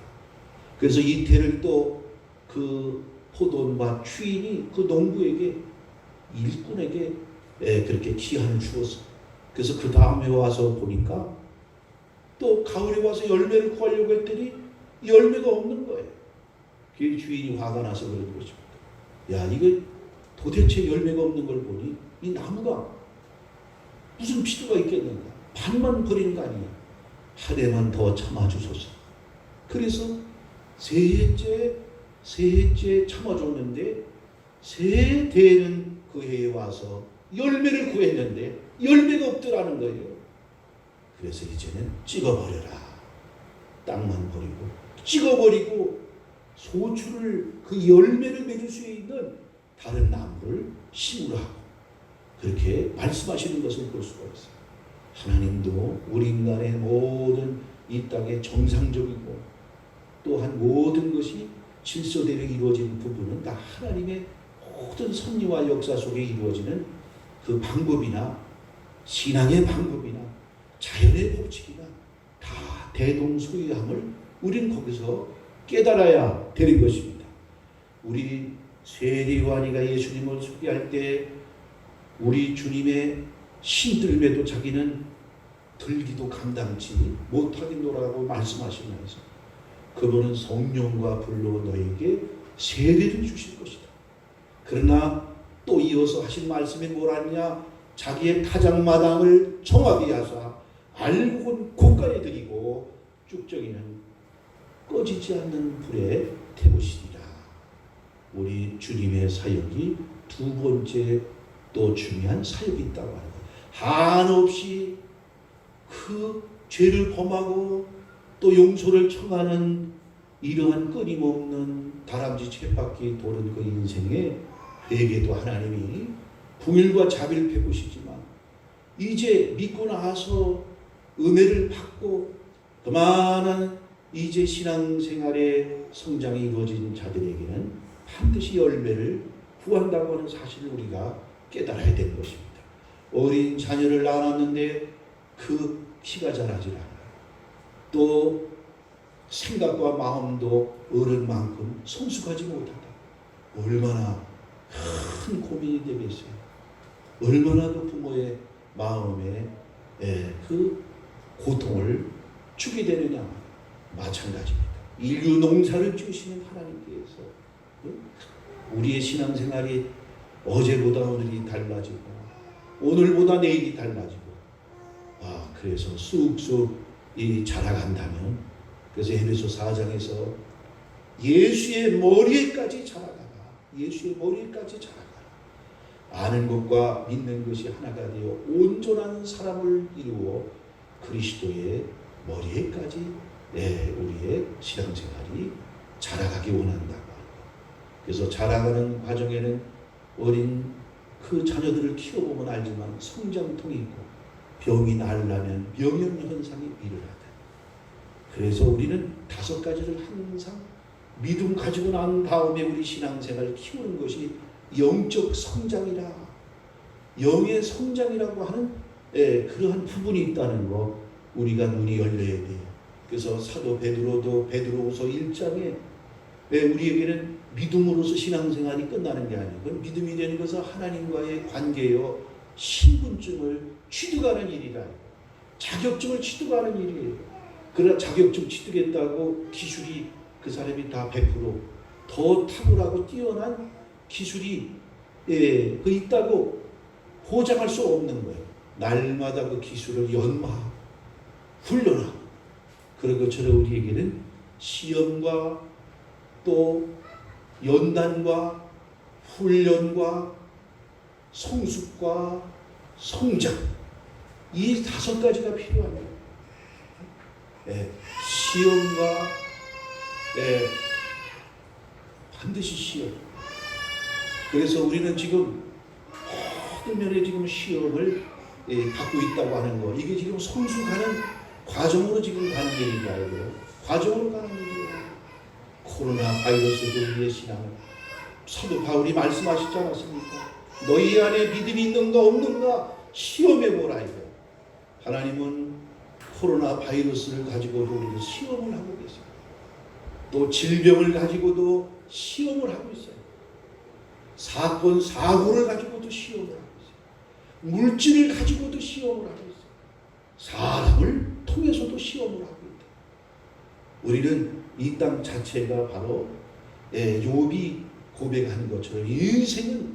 그래서 이태를 또 그 포도원밭 주인이 그 농부에게 일꾼에게 그렇게 기한을 주었어. 그래서 그 다음에 와서 보니까 또 가을에 와서 열매를 구하려고 했더니 열매가 없는 거예요. 그 주인이 화가 나서 그런 것입니다. 야, 이거 도대체 열매가 없는 걸 보니 이 나무가 무슨 필요가 있겠는가? 반만 버리는 거 아니냐? 한 해만 더 참아주소서. 그래서 세 해째 참아줬는데 세 대는 그 해에 와서 열매를 구했는데 열매가 없더라는 거예요. 그래서 이제는 찍어버려라. 땅만 버리고 찍어버리고 소출을 그 열매를 맺을 수 있는 다른 나무를 심으라 하고 그렇게 말씀하시는 것을 볼 수가 있어요. 하나님도 우리 인간의 모든 이 땅의 정상적이고 또한 모든 것이 질서대로 이루어지는 부분은 다 하나님의 모든 섭리와 역사 속에 이루어지는 그 방법이나 신앙의 방법이나 자연의 법칙이나 다 대동소이함을 우리는 거기서 깨달아야 되는 것입니다. 우리 세리요한이가 예수님을 소개할 때 우리 주님의 신들매도 자기는 들기도 감당치 못하겠노라고 말씀하시면서 그분은 성령과 불로 너에게 세례를 주실 것이다. 그러나 또 이어서 하신 말씀이 뭐라냐? 자기의 타작마당을 정하게 하사 알곡은 곳간에 들이고 쭉정이는 꺼지지 않는 불에 태우시리라. 우리 주님의 사역이 두 번째 또 중요한 사역이 있다고 하는 거예요. 한없이 그 죄를 범하고 또 용서를 청하는 이러한 끊임없는 다람쥐 쳇바퀴 도는 그 인생에 회개도 하나님이 궁일과 자비를 베푸시지만 이제 믿고 나서 은혜를 받고 그만한 이제 신앙생활의 성장이 이루어진 자들에게는 반드시 열매를 구한다고 하는 사실을 우리가 깨달아야 되는 것입니다. 어린 자녀를 낳았는데 그 키가 자라질 않아요. 또 생각과 마음도 어른만큼 성숙하지 못하다. 얼마나 큰 고민이 되겠어요. 얼마나 그 부모의 마음에 그 고통을 주게 되느냐. 마찬가지입니다. 인류 농사를 지으시는 하나님께서 우리의 신앙생활이 어제보다 오늘이 달라지고 오늘보다 내일이 달라지고 그래서 쑥쑥 자라간다면 그래서 에베소 4장에서 예수의 머리에까지 자라가라. 예수의 머리에까지 자라가라. 아는 것과 믿는 것이 하나가 되어 온전한 사람을 이루어 그리스도의 머리에까지 우리의 신앙생활이 자라가기 원한다고. 그래서 자라가는 과정에는 어린 그 자녀들을 키워보면 알지만 성장통이 있고 병이 날라면 명령현상이 일어나다. 그래서 우리는 5가지를 항상 믿음 가지고 난 다음에 우리 신앙생활을 키우는 것이 영적 성장이라, 영의 성장이라고 하는 그러한 부분이 있다는 거 우리가 눈이 열려야 돼요. 그래서 사도 베드로도 베드로후서 1장에 우리에게는 믿음으로서 신앙생활이 끝나는 게 아니고 믿음이 되는 것은 하나님과의 관계요 신분증을 취득하는 일이라, 자격증을 취득하는 일이에요. 그러나 자격증 취득했다고 기술이 그 사람이 다 100%더 탁월하고 뛰어난 기술이 그 있다고 보장할 수 없는 거예요. 날마다 그 기술을 연마하고 훈련하고 그런 것처럼 우리에게는 시험과 또 연단과 훈련과 성숙과 성장, 이 5가지가 필요합니다. 시험과 반드시 시험. 그래서 우리는 지금 모든 면에 지금 시험을 받고 있다고 하는 거, 이게 지금 성숙하는 과정으로 지금 가는 일인가요? 과정으로 가는 일이에요. 코로나 바이러스도 우리의 신앙을, 사도 바울이 말씀하시지 않았습니까? 너희 안에 믿음이 있는가 없는가 시험해 보라 이거. 하나님은 코로나 바이러스를 가지고도 우리를 시험을 하고 계세요. 또 질병을 가지고도 시험을 하고 있어요. 사건 사고를 가지고도 시험을 하고 있어요. 물질을 가지고도 시험을 하고 있어요. 사람을 통해서도 시험을 하고 있다. 우리는 이 땅 자체가 바로 욥이 고백한 것처럼 인생은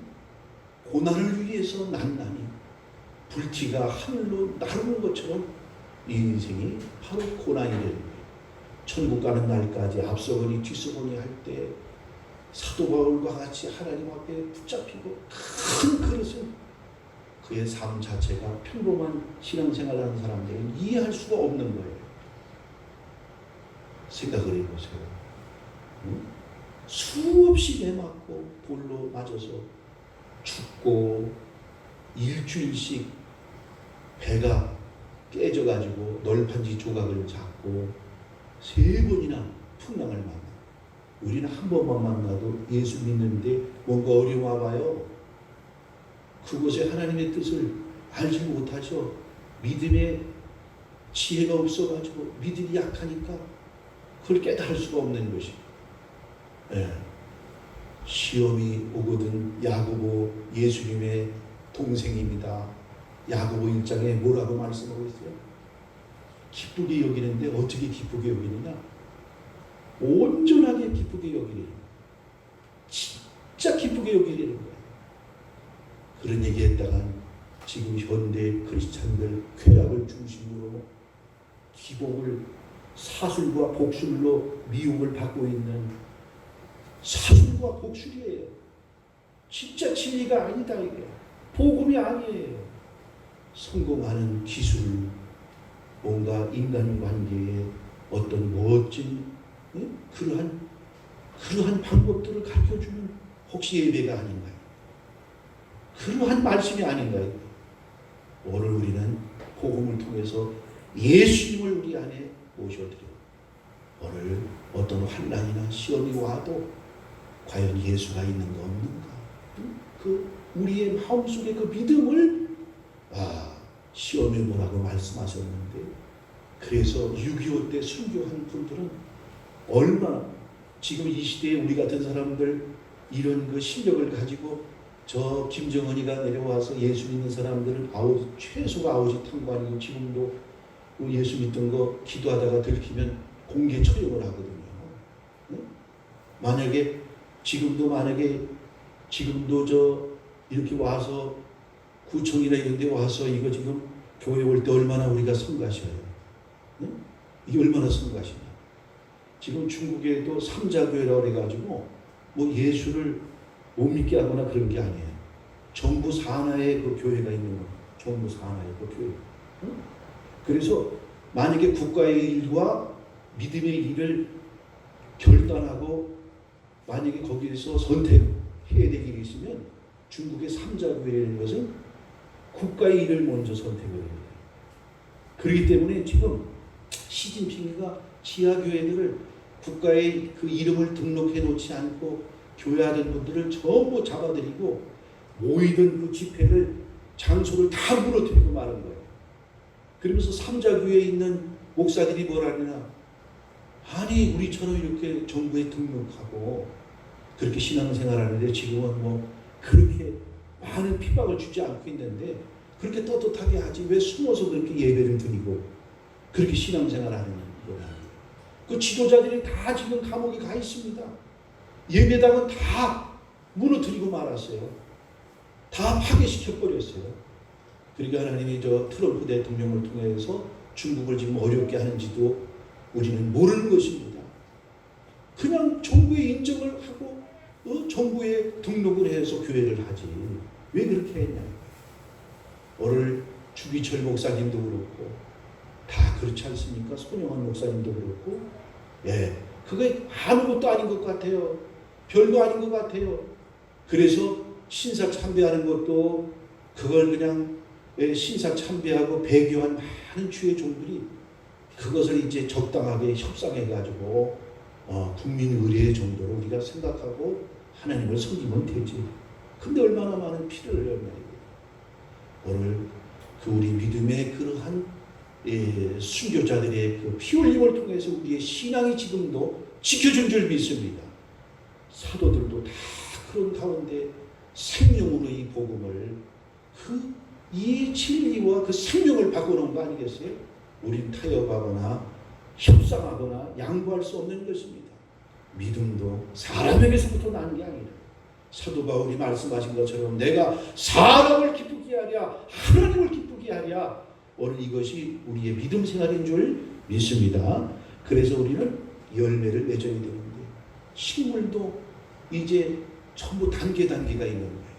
고난을 위해서 난나니 불티가 하늘로 나르는 것처럼 이 인생이 바로 고난이 되는 거예요. 천국 가는 날까지 앞서거니 뒤서거니 할 때 사도 바울과 같이 하나님 앞에 붙잡히고 큰 그릇은 그의 삶 자체가 평범한 신앙생활을 하는 사람들은 이해할 수가 없는 거예요. 생각을 해보세요. 수없이 매맞고 돌로 맞아서 죽고 일주일씩 배가 깨져가지고 널판지 조각을 잡고 3번이나 풍랑을 만나. 우리는 한 번만 만나도 예수 믿는데 뭔가 어려워 봐요. 그곳에 하나님의 뜻을 알지 못하죠. 믿음의 지혜가 없어가지고 믿음이 약하니까 그걸 깨달을 수가 없는 것이. 시험이 오거든 야고보 예수님의 동생입니다. 야고보 1장에 뭐라고 말씀하고 있어요? 기쁘게 여기는데 어떻게 기쁘게 여기느냐? 온전하게 기쁘게 여기는, 진짜 기쁘게 여기는 거예요. 그런 얘기했다간 지금 현대 크리스찬들 쾌락을 중심으로 기복을 사술과 복술로 미움을 받고 있는 사술과 복술이에요. 진짜 진리가 아니다 이게. 복음이 아니에요. 성공하는 기술, 뭔가 인간관계에 어떤 멋진 그러한 방법들을 가르쳐주는 혹시 예배가 아닌가요? 그러한 말씀이 아닌가요? 오늘 우리는 복음을 통해서 예수님을 우리 안에 모셔드려요. 오늘 어떤 환난이나 시험이 와도 과연 예수가 있는가 없는가, 그 우리의 마음속에 그 믿음을 시험해 보라고 말씀하셨는데, 그래서 6.25 때 순교한 분들은 얼마나 지금 이 시대에 우리 같은 사람들 이런 그 실력을 가지고 저 김정은이가 내려와서 예수 믿는 사람들은 최소가 아우지 탕관이고 지금도 예수 믿던 거 기도하다가 들키면 공개 처형을 하거든요. 만약에 지금도 저 이렇게 와서 구청이나 이런 데 와서 이거 지금 교회 올 때 얼마나 우리가 성가셔요. 이게 얼마나 성가시냐. 지금 중국에도 삼자교회라고 해가지고 뭐 예수를 못 믿게 하거나 그런 게 아니에요. 전부 산하에 그 교회가 있는 거예요. 전부 산하에 그 교회. 응? 그래서 만약에 국가의 일과 믿음의 일을 결단하고 만약에 거기에서 선택해야 될 일이 있으면 중국의 삼자교회라는 것은 국가의 일을 먼저 선택을 해야 돼요. 그렇기 때문에 지금 시진핑이가 지하교회들을 국가의 그 이름을 등록해 놓지 않고 교회하던 분들을 전부 잡아들이고 모이던 그 집회를 장소를 다 무너뜨리고 마는 거예요. 그러면서 삼자교회에 있는 목사들이 뭐라느냐, 아니 우리처럼 이렇게 정부에 등록하고 그렇게 신앙생활하는데 지금은 뭐 그렇게 많은 핍박을 주지 않고 있는데 그렇게 떳떳하게 하지 왜 숨어서 그렇게 예배를 드리고 그렇게 신앙생활하는 거야. 그 지도자들이 다 지금 감옥에 가 있습니다. 예배당은 다 무너뜨리고 말았어요. 다 파괴시켜 버렸어요. 그러니까 하나님이 저 트럼프 대통령을 통해서 중국을 지금 어렵게 하는지도 우리는 모르는 것입니다. 그냥 정부에 인정을 하고 정부에 등록을 해서 교회를 하지 왜 그렇게 했냐. 오늘 주기철 목사님도 그렇고 다 그렇지 않습니까? 손영환 목사님도 그렇고 그게 아무것도 아닌 것 같아요. 별거 아닌 것 같아요. 그래서 신사 참배하는 것도 그걸 그냥 신사 참배하고 배교한 많은 주의 종들이 그것을 이제 적당하게 협상해가지고 국민 의례의 정도로 우리가 생각하고 하나님을 섬기면 되지. 근데 얼마나 많은 피를 흘렸나. 오늘 그 우리 믿음의 그러한 순교자들의 그 피 흘림을 통해서 우리의 신앙이 지금도 지켜준 줄 믿습니다. 사도들도 다 그런 가운데 생명으로 이 복음을 이 진리와 그 생명을 바꿔놓은 거 아니겠어요? 우린 타협하거나 협상하거나 양보할 수 없는 것입니다. 믿음도 사람에게서부터 나는 게 아니라 사도 바울이 말씀하신 것처럼 내가 사람을 기쁘게 하랴 하나님을 기쁘게 하랴, 오늘 이것이 우리의 믿음 생활인 줄 믿습니다. 그래서 우리는 열매를 맺어야 되는데 식물도 이제 전부 단계가 있는 거예요.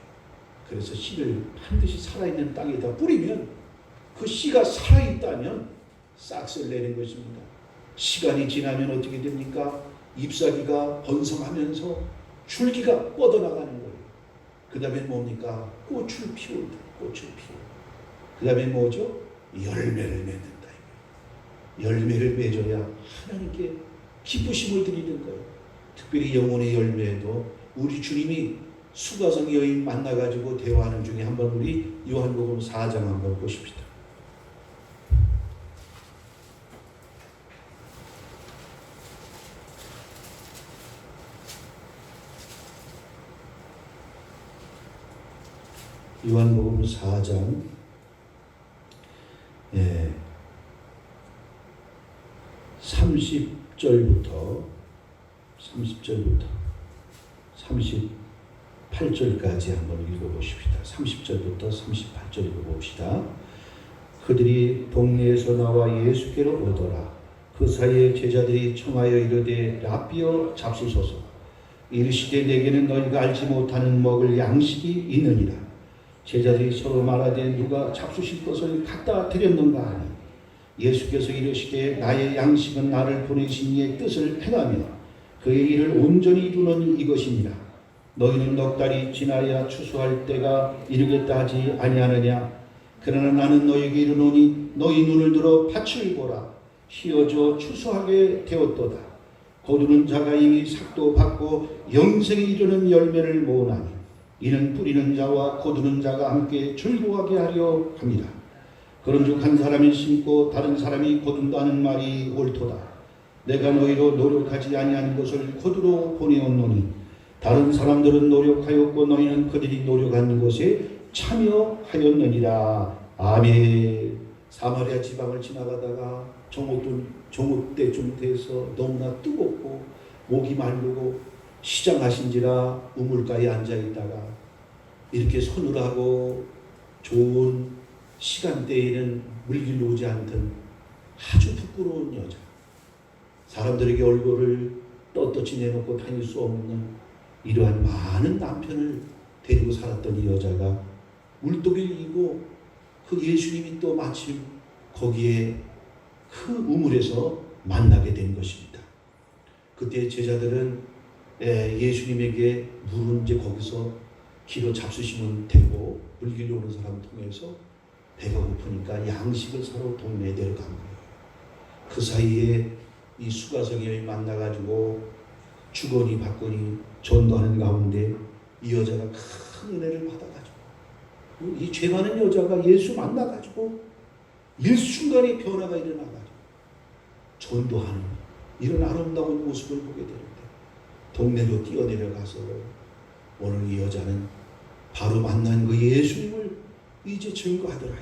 그래서 씨를 반드시 살아있는 땅에다 뿌리면 그 씨가 살아있다면 싹을 내는 것입니다. 시간이 지나면 어떻게 됩니까? 잎사귀가 번성하면서 줄기가 뻗어나가는 거예요. 그 다음에 뭡니까? 꽃을 피운다. 그 다음에 뭐죠? 열매를 맺는다. 열매를 맺어야 하나님께 기쁘심을 드리는 거예요. 특별히 영혼의 열매도 우리 주님이 수가성 여인 만나가지고 대화하는 중에 한번 우리 요한복음 4장 한번 보십시다. 요한복음 4장 30절부터 38절까지 한번 읽어보십시다. 30절부터 38절 읽어봅시다. 그들이 동네에서 나와 예수께로 오더라. 그 사이에 제자들이 청하여 이르되 라삐여 잡수소서. 이르시되 내게는 너희가 알지 못하는 먹을 양식이 있느니라. 제자들이 서로 말하되 누가 잡수실 것을 갖다 드렸는가 하니 예수께서 이르시되 나의 양식은 나를 보내신 이의 뜻을 행하며 그의 일을 온전히 이루는 이것이니라. 너희는 넉 달이 지나야 추수할 때가 이르겠다 하지 아니하느냐. 그러나 나는 너희에게 이르노니 너희 눈을 들어 밭을 보라. 휘어져 추수하게 되었도다. 거두는 자가 이미 삭도 받고 영생에 이르는 열매를 모으나니 이는 뿌리는 자와 거두는 자가 함께 즐거워하게 하려 합니다. 그런즉 한 사람이 심고 다른 사람이 거둔다는 말이 옳도다. 내가 너희로 노력하지 아니한 것을 거두러 보내었노니 다른 사람들은 노력하였고 너희는 그들이 노력한 것에 참여하였느니라. 아멘. 사마리아 지방을 지나가다가 정오 때쯤 돼서 너무나 뜨겁고 목이 마르고 시장 가신지라 우물가에 앉아있다가 이렇게 서늘하고 좋은 시간대에는 물길로 오지 않던 아주 부끄러운 여자, 사람들에게 얼굴을 떳떳이 내놓고 다닐 수 없는 이러한 많은 남편을 데리고 살았던 이 여자가 물독을 이고 그 예수님이 또 마침 거기에 그 우물에서 만나게 된 것입니다. 그때 제자들은 예수님에게 물은 이제 거기서 기로 잡수시면 되고 물길로 오는 사람 통해서 배가 고프니까 양식을 사러 동네에 내려간 거예요. 그 사이에 이 수가성이 만나가지고 주거니 받거니 전도하는 가운데 이 여자가 큰 은혜를 받아가지고 이 죄 많은 여자가 예수 만나가지고 일순간에 변화가 일어나가지고 전도하는 이런 아름다운 모습을 보게 되는데 동네로 뛰어내려가서 오늘 이 여자는 바로 만난 그 예수님을 이제 증거하더라.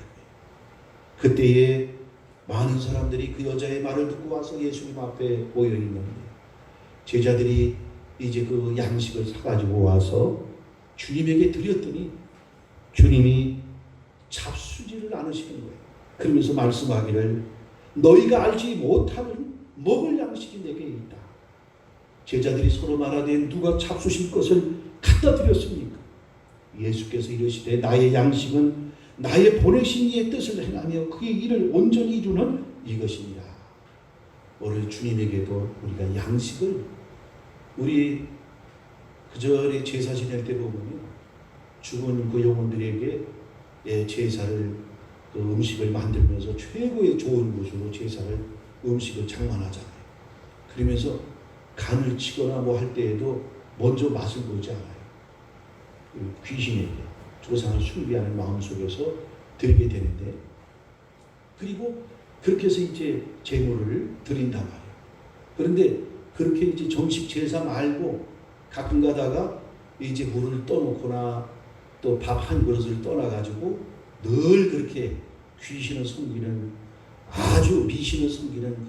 그때에 많은 사람들이 그 여자의 말을 듣고 와서 예수님 앞에 모여 있는데 제자들이 이제 그 양식을 사가지고 와서 주님에게 드렸더니 주님이 잡수지를 않으시는 거예요. 그러면서 말씀하기를 너희가 알지 못하는 먹을 양식이 내게 있다. 제자들이 서로 말하되 누가 잡수실 것을 갖다 드렸습니까? 예수께서 이르시되 나의 양식은 나의 보내신 이의 뜻을 행하며 그의 일을 온전히 이루는 이것이니라. 오늘 주님에게도 우리가 양식을 우리 그전에 제사 지낼 때 보면요 죽은 그 영혼들에게 제사를 그 음식을 만들면서 최고의 좋은 곳으로 제사를 음식을 장만하잖아요. 그러면서 간을 치거나 뭐 할 때에도 먼저 맛을 보지 않아요. 귀신에게 조상을 숭배하는 마음속에서 드리게 되는데 그리고 그렇게 해서 이제 제물을 드린단 말이에요. 그런데 그렇게 이제 정식 제사 말고 가끔 가다가 이제 물을 떠놓거나 또 밥 한 그릇을 떠나가지고 늘 그렇게 귀신을 섬기는 아주 미신을 섬기는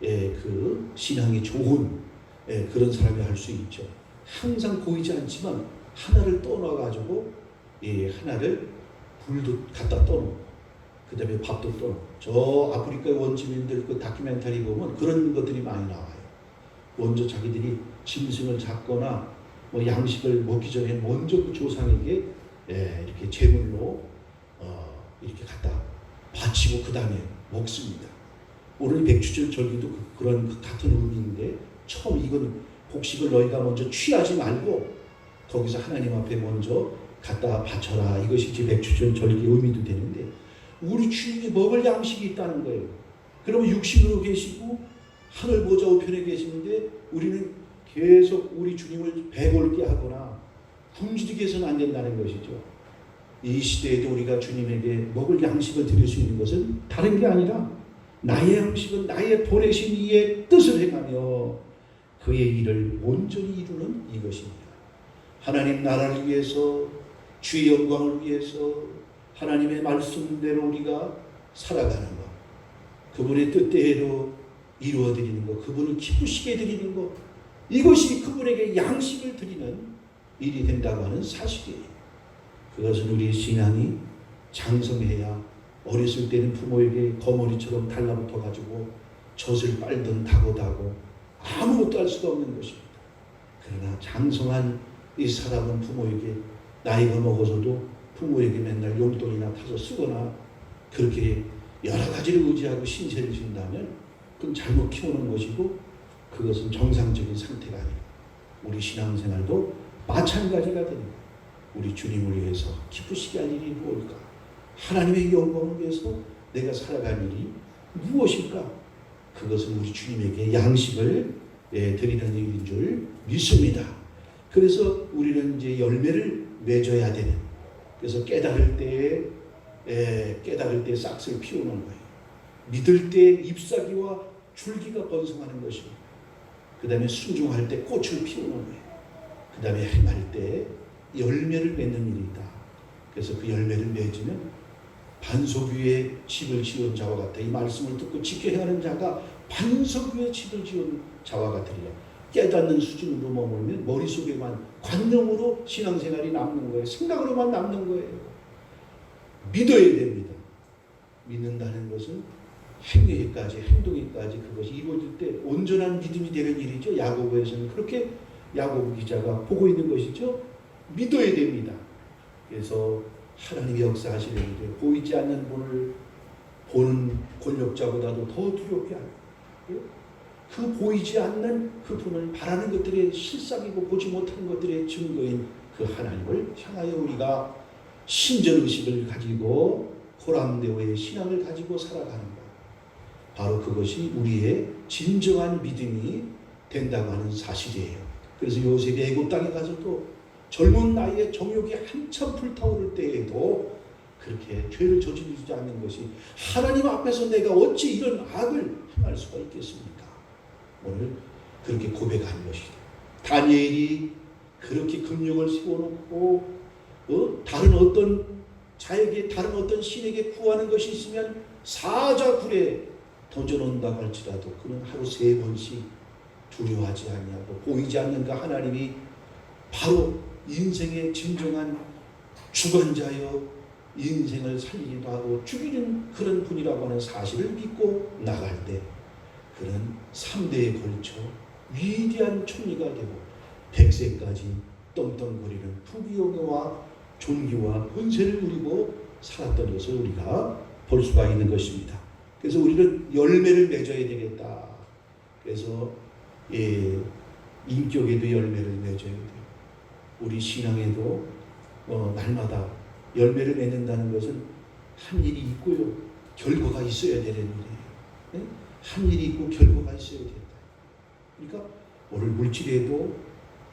그 신앙이 좋은 그런 사람이 할 수 있죠. 항상 보이지 않지만 하나를 떠나가지고 하나를 불도 갖다 떠놓고 그 다음에 밥도 떠놓고 저 아프리카 원주민들 그 다큐멘터리 보면 그런 것들이 많이 나와요. 먼저 자기들이 짐승을 잡거나 뭐 양식을 먹기 전에 먼저 그 조상에게 이렇게 제물로 이렇게 갖다 바치고 그 다음에 먹습니다. 오늘 백주절 절기도 그런 같은 의미인데 처음 이건 곡식을 너희가 먼저 취하지 말고 거기서 하나님 앞에 먼저 갖다 바쳐라. 이것이 이제 백주절 절기의 의미도 되는데 우리 주님이 먹을 양식이 있다는 거예요. 그러면 육신으로 계시고 하늘 보좌 우편에 계시는데 우리는 계속 우리 주님을 배골게 하거나 굶주리게 해서는 안 된다는 것이죠. 이 시대에도 우리가 주님에게 먹을 양식을 드릴 수 있는 것은 다른 게 아니라 나의 양식은 나의 보내신 이의 뜻을 행하며 그의 일을 온전히 이루는 이것입니다. 하나님 나라를 위해서 주의 영광을 위해서 하나님의 말씀대로 우리가 살아가는 것, 그분의 뜻대로 이루어드리는 것, 그분을 기쁘시게 드리는 것, 이것이 그분에게 양식을 드리는 일이 된다고 하는 사실이에요. 그것은 우리의 신앙이 장성해야 어렸을 때는 부모에게 거머리처럼 달라붙어 가지고 젖을 빨든 다고 아무것도 할 수가 없는 것입니다. 그러나 장성한 이 사람은 부모에게 나이가 먹어서도 부모에게 맨날 용돈이나 타서 쓰거나 그렇게 여러 가지를 의지하고 신세를 진다면 그건 잘못 키우는 것이고 그것은 정상적인 상태가 아니에요. 우리 신앙생활도 마찬가지가 됩니다. 우리 주님을 위해서 기쁘시게 할 일이 무엇일까? 하나님의 영광을 위해서 내가 살아갈 일이 무엇일까? 그것은 우리 주님에게 양식을 드리는 일인 줄 믿습니다. 그래서 우리는 이제 열매를 맺어야 되는, 그래서 깨달을 때 싹을 피우는 거예요. 믿을 때 잎사귀와 줄기가 번성하는 것입니다. 그 다음에 순종할 때 꽃을 피우는 거예요. 그 다음에 행할 때 열매를 맺는 일이다. 그래서 그 열매를 맺으면 반석 위에 집을 지은 자와 같아. 이 말씀을 듣고 지켜 행하는 자가 반석 위에 집을 지은 자와 같으리라. 깨닫는 수준으로 머물면 머릿속에만 관념으로 신앙생활이 남는 거예요. 생각으로만 남는 거예요. 믿어야 됩니다. 믿는다는 것은 행동에까지 그것이 이루어질 때 온전한 믿음이 되는 일이죠. 야고보에서는 그렇게 야고보 기자가 보고 있는 것이죠. 믿어야 됩니다. 그래서 하나님의 역사하시는데 보이지 않는 분을 보는 권력자보다도 더 두렵게 하고 그 보이지 않는 그 분을 바라는 것들의 실상이고 보지 못하는 것들의 증거인 그 하나님을 향하여 우리가 신전의식을 가지고 고람대오의 신앙을 가지고 살아가는 것, 바로 그것이 우리의 진정한 믿음이 된다고 하는 사실이에요. 그래서 요셉이 애굽 땅에 가서도 젊은 나이에 정욕이 한참 불타오를 때에도 그렇게 죄를 저지르지 않는 것이 하나님 앞에서 내가 어찌 이런 악을 행할 수가 있겠습니까? 오늘 그렇게 고백한 것이다. 다니엘이 그렇게 금령을 세워놓고 다른 어떤 자에게 다른 어떤 신에게 구하는 것이 있으면 사자굴에 던져놓는다고 할지라도 그는 하루 3번씩 두려워하지 않냐고 보이지 않는가 하나님이 바로 인생의 진정한 주관자여 인생을 살리기도 하고 죽이는 그런 분이라고 하는 사실을 믿고 나갈 때 그는 3대에 걸쳐 위대한 총리가 되고 100세까지 떵떵거리는 부귀영화와 존귀와 권세를 누리고 살았던 것을 우리가 볼 수가 있는 것입니다. 그래서 우리는 열매를 맺어야 되겠다. 그래서 인격에도 열매를 맺어야 돼요. 우리 신앙에도 날마다 열매를 맺는다는 것은 한 일이 있고요. 결과가 있어야 되는 일이에요. 네? 한 일이 있고 결과가 있어야 된다. 그러니까 오늘 물질에도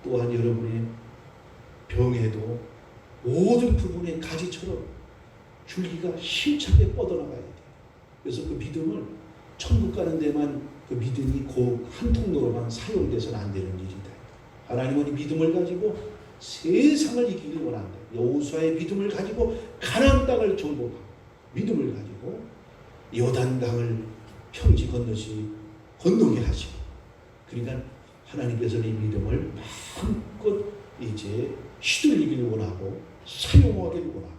또한 여러분의 병에도 모든 부분의 가지처럼 줄기가 힘차게 뻗어나가야 돼요. 그래서 그 믿음을 천국 가는 데만 그 믿음이 한 통로로만 사용돼서는 안 되는 일이다. 하나님은 이 믿음을 가지고 세상을 이기길 원한다. 여호수아의 믿음을 가지고 가나안 땅을 정복하고 믿음을 가지고 요단강을 평지 건너게 하시고 그러니까 하나님께서는 이 믿음을 마음껏 이제 휘둘리길 원하고 사용하길 원하고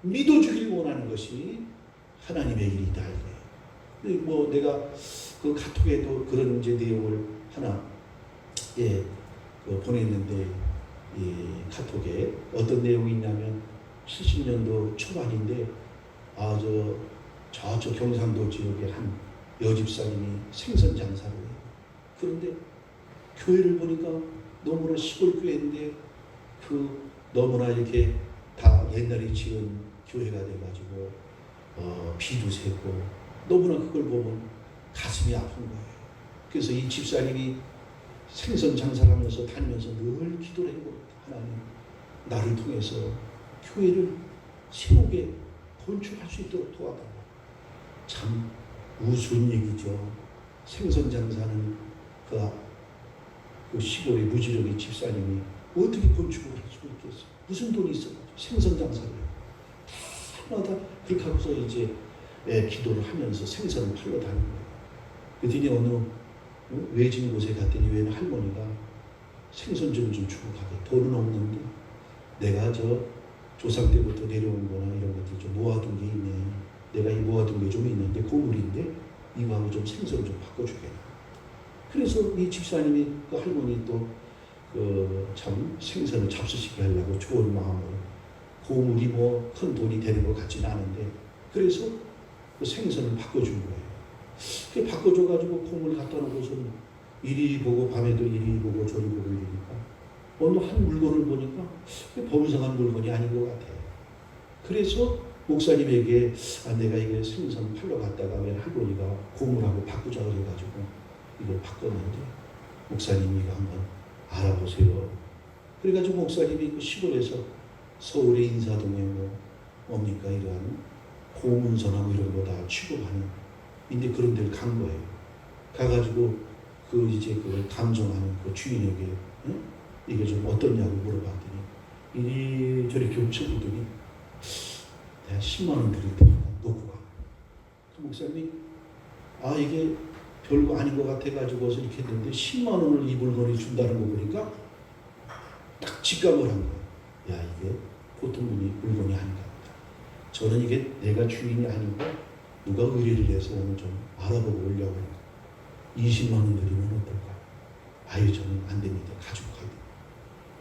믿어주길 원하는 것이 하나님의 일이다 이거예요. 뭐 내가 그 카톡에도 그런 이제 내용을 하나 보냈는데 이 카톡에 어떤 내용이 있냐면 70년도 초반인데 저쪽 경상도 지역의 한 여집사님이 생선 장사를 해요. 그런데 교회를 보니까 너무나 시골 교회인데 그 너무나 이렇게 다 옛날에 지은 교회가 돼가지고 비도 새고 너무나 그걸 보면 가슴이 아픈 거예요. 그래서 이 집사님이 생선 장사를 하면서 다니면서 늘 기도를 해요. 하나님 나를 통해서 교회를 세우게 건축할 수 있도록 도와달라. 참 우스운 얘기죠. 생선 장사는 그 시골의 무지력의 집사님이 어떻게 건축을 할 수 있겠어요? 무슨 돈이 있어가지고 생선 장사를 해마다 그렇게 하고서 이제 기도를 하면서 생선을 팔러 다니는 거예요. 그랬더니 어느 외진 곳에 갔더니 왜 할머니가 생선 좀 주고 가게. 돈은 없는데 내가 저 조상 때부터 내려온 거나 이런 것들 좀 모아둔 게 있네. 내가 이 모아둔 게 좀 있는데 고물인데 이거하고 좀 생선 좀 바꿔주게. 그래서 이 집사님이 그 할머니 또 참 생선을 잡수시게 하려고 좋은 마음으로 고물이 뭐 큰 돈이 되는 것 같지는 않은데 그래서 그 생선을 바꿔준 거예요. 그 바꿔줘가지고 고물 갖다 놓고서는 이리 보고 밤에도 이리 보고 저리 보고 이러니까 어느 한 물건을 보니까 범상한 물건이 아닌 것 같아요. 그래서 목사님에게 내가 이게 생선 팔러 갔다가 왜 할머니가 고물하고 바꾸자 그래가지고 이걸 바꿨는데 목사님이 이거 한번 알아보세요. 그래가지고 목사님이 그 시골에서 서울의 인사동에 뭡니까 이러한 고문선하고 이런 거 다 취급하는 인데 그런 데를 간 거예요. 가가지고 그걸 감정하는 그 주인에게 이게 좀 어떠냐고 물어봤더니 이리저리 경청하더니 내가 10만 원 드릴 테니까 놓고 가. 그 목사님이 이게 별거 아닌 것 같아가지고서 이렇게 했는데 10만 원을 이 물건이 준다는 거 보니까 딱 직감을 한 거야. 야 이게 보통 물건이 아닌가 보다. 저는 이게 내가 주인이 아니고 누가 의뢰를 해서 오늘 좀 알아보고 오려고 해요. 20만 원 드리면 어떨까요? 아유, 저는 안 됩니다. 가지고 가야 돼요.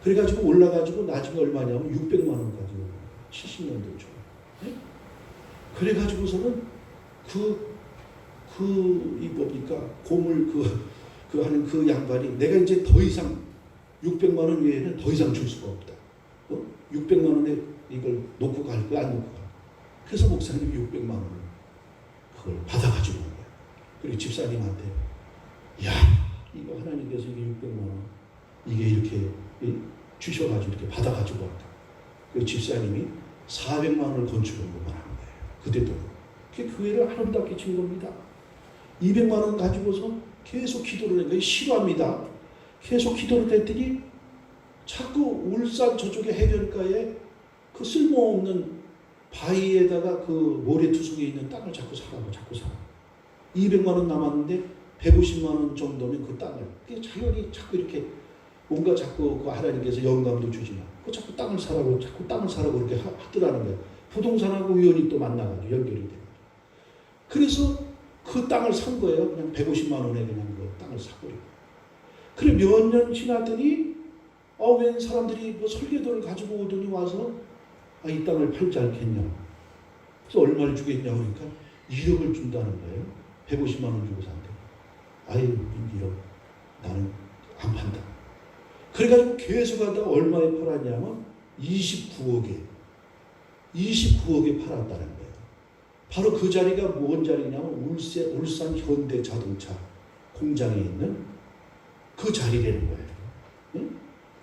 그래가지고 올라가지고 나중에 얼마냐면 600만 원 가지고 70년도 초. 네? 그래가지고서는 이 뭡니까? 고물 하는 그 양반이 내가 이제 더 이상 600만 원 외에는 더 이상 줄 수가 없다. 600만 원에 이걸 놓고 갈 거야, 안 놓고 갈 거야. 그래서 목사님이 600만 원을 그걸 받아가지고 온 거야. 그리고 집사님한테, 야, 이거 하나님께서 이게 600만 원, 이게 이렇게 주셔가지고 이렇게 받아가지고 왔다. 그 집사님이 400만 원을 건축원금을 한 거예요. 그때도. 그게 교회를 아름답게 친 겁니다. 200만 원 가지고서 계속 기도를 한 거예요. 싫어합니다. 계속 기도를 했더니 자꾸 울산 저쪽에 해변가에 그 쓸모없는 바위에다가 그 모래투성에 있는 땅을 자꾸 사라고 자꾸 사. 200만 원 남았는데 150만 원 정도면 그 땅을 그게 자연히 자꾸 이렇게 뭔가 자꾸 그 하나님께서 영감도 주지만 그 자꾸 땅을 사라고 이렇게 하더라는 거예요. 부동산하고 우연히 또 만나가지고 연결이 돼요. 그래서 그 땅을 산 거예요. 그냥 150만 원에 그냥 그 땅을 사버리고. 그래 몇 년 지났더니 웬 사람들이 뭐 설계도를 가지고 오더니 와서 이 땅을 팔지 않겠냐. 그래서 얼마를 주겠냐고 그러니까 1억을 준다는 거예요. 150만 원 주고 산대. 아유 1억 나는 안 판다. 그래가지고 계속 하다가 얼마에 팔았냐면 29억에 팔았다는 거예요. 바로 그 자리가 뭔 자리냐면 울산 현대자동차 공장에 있는 그 자리라는 거예요. 응?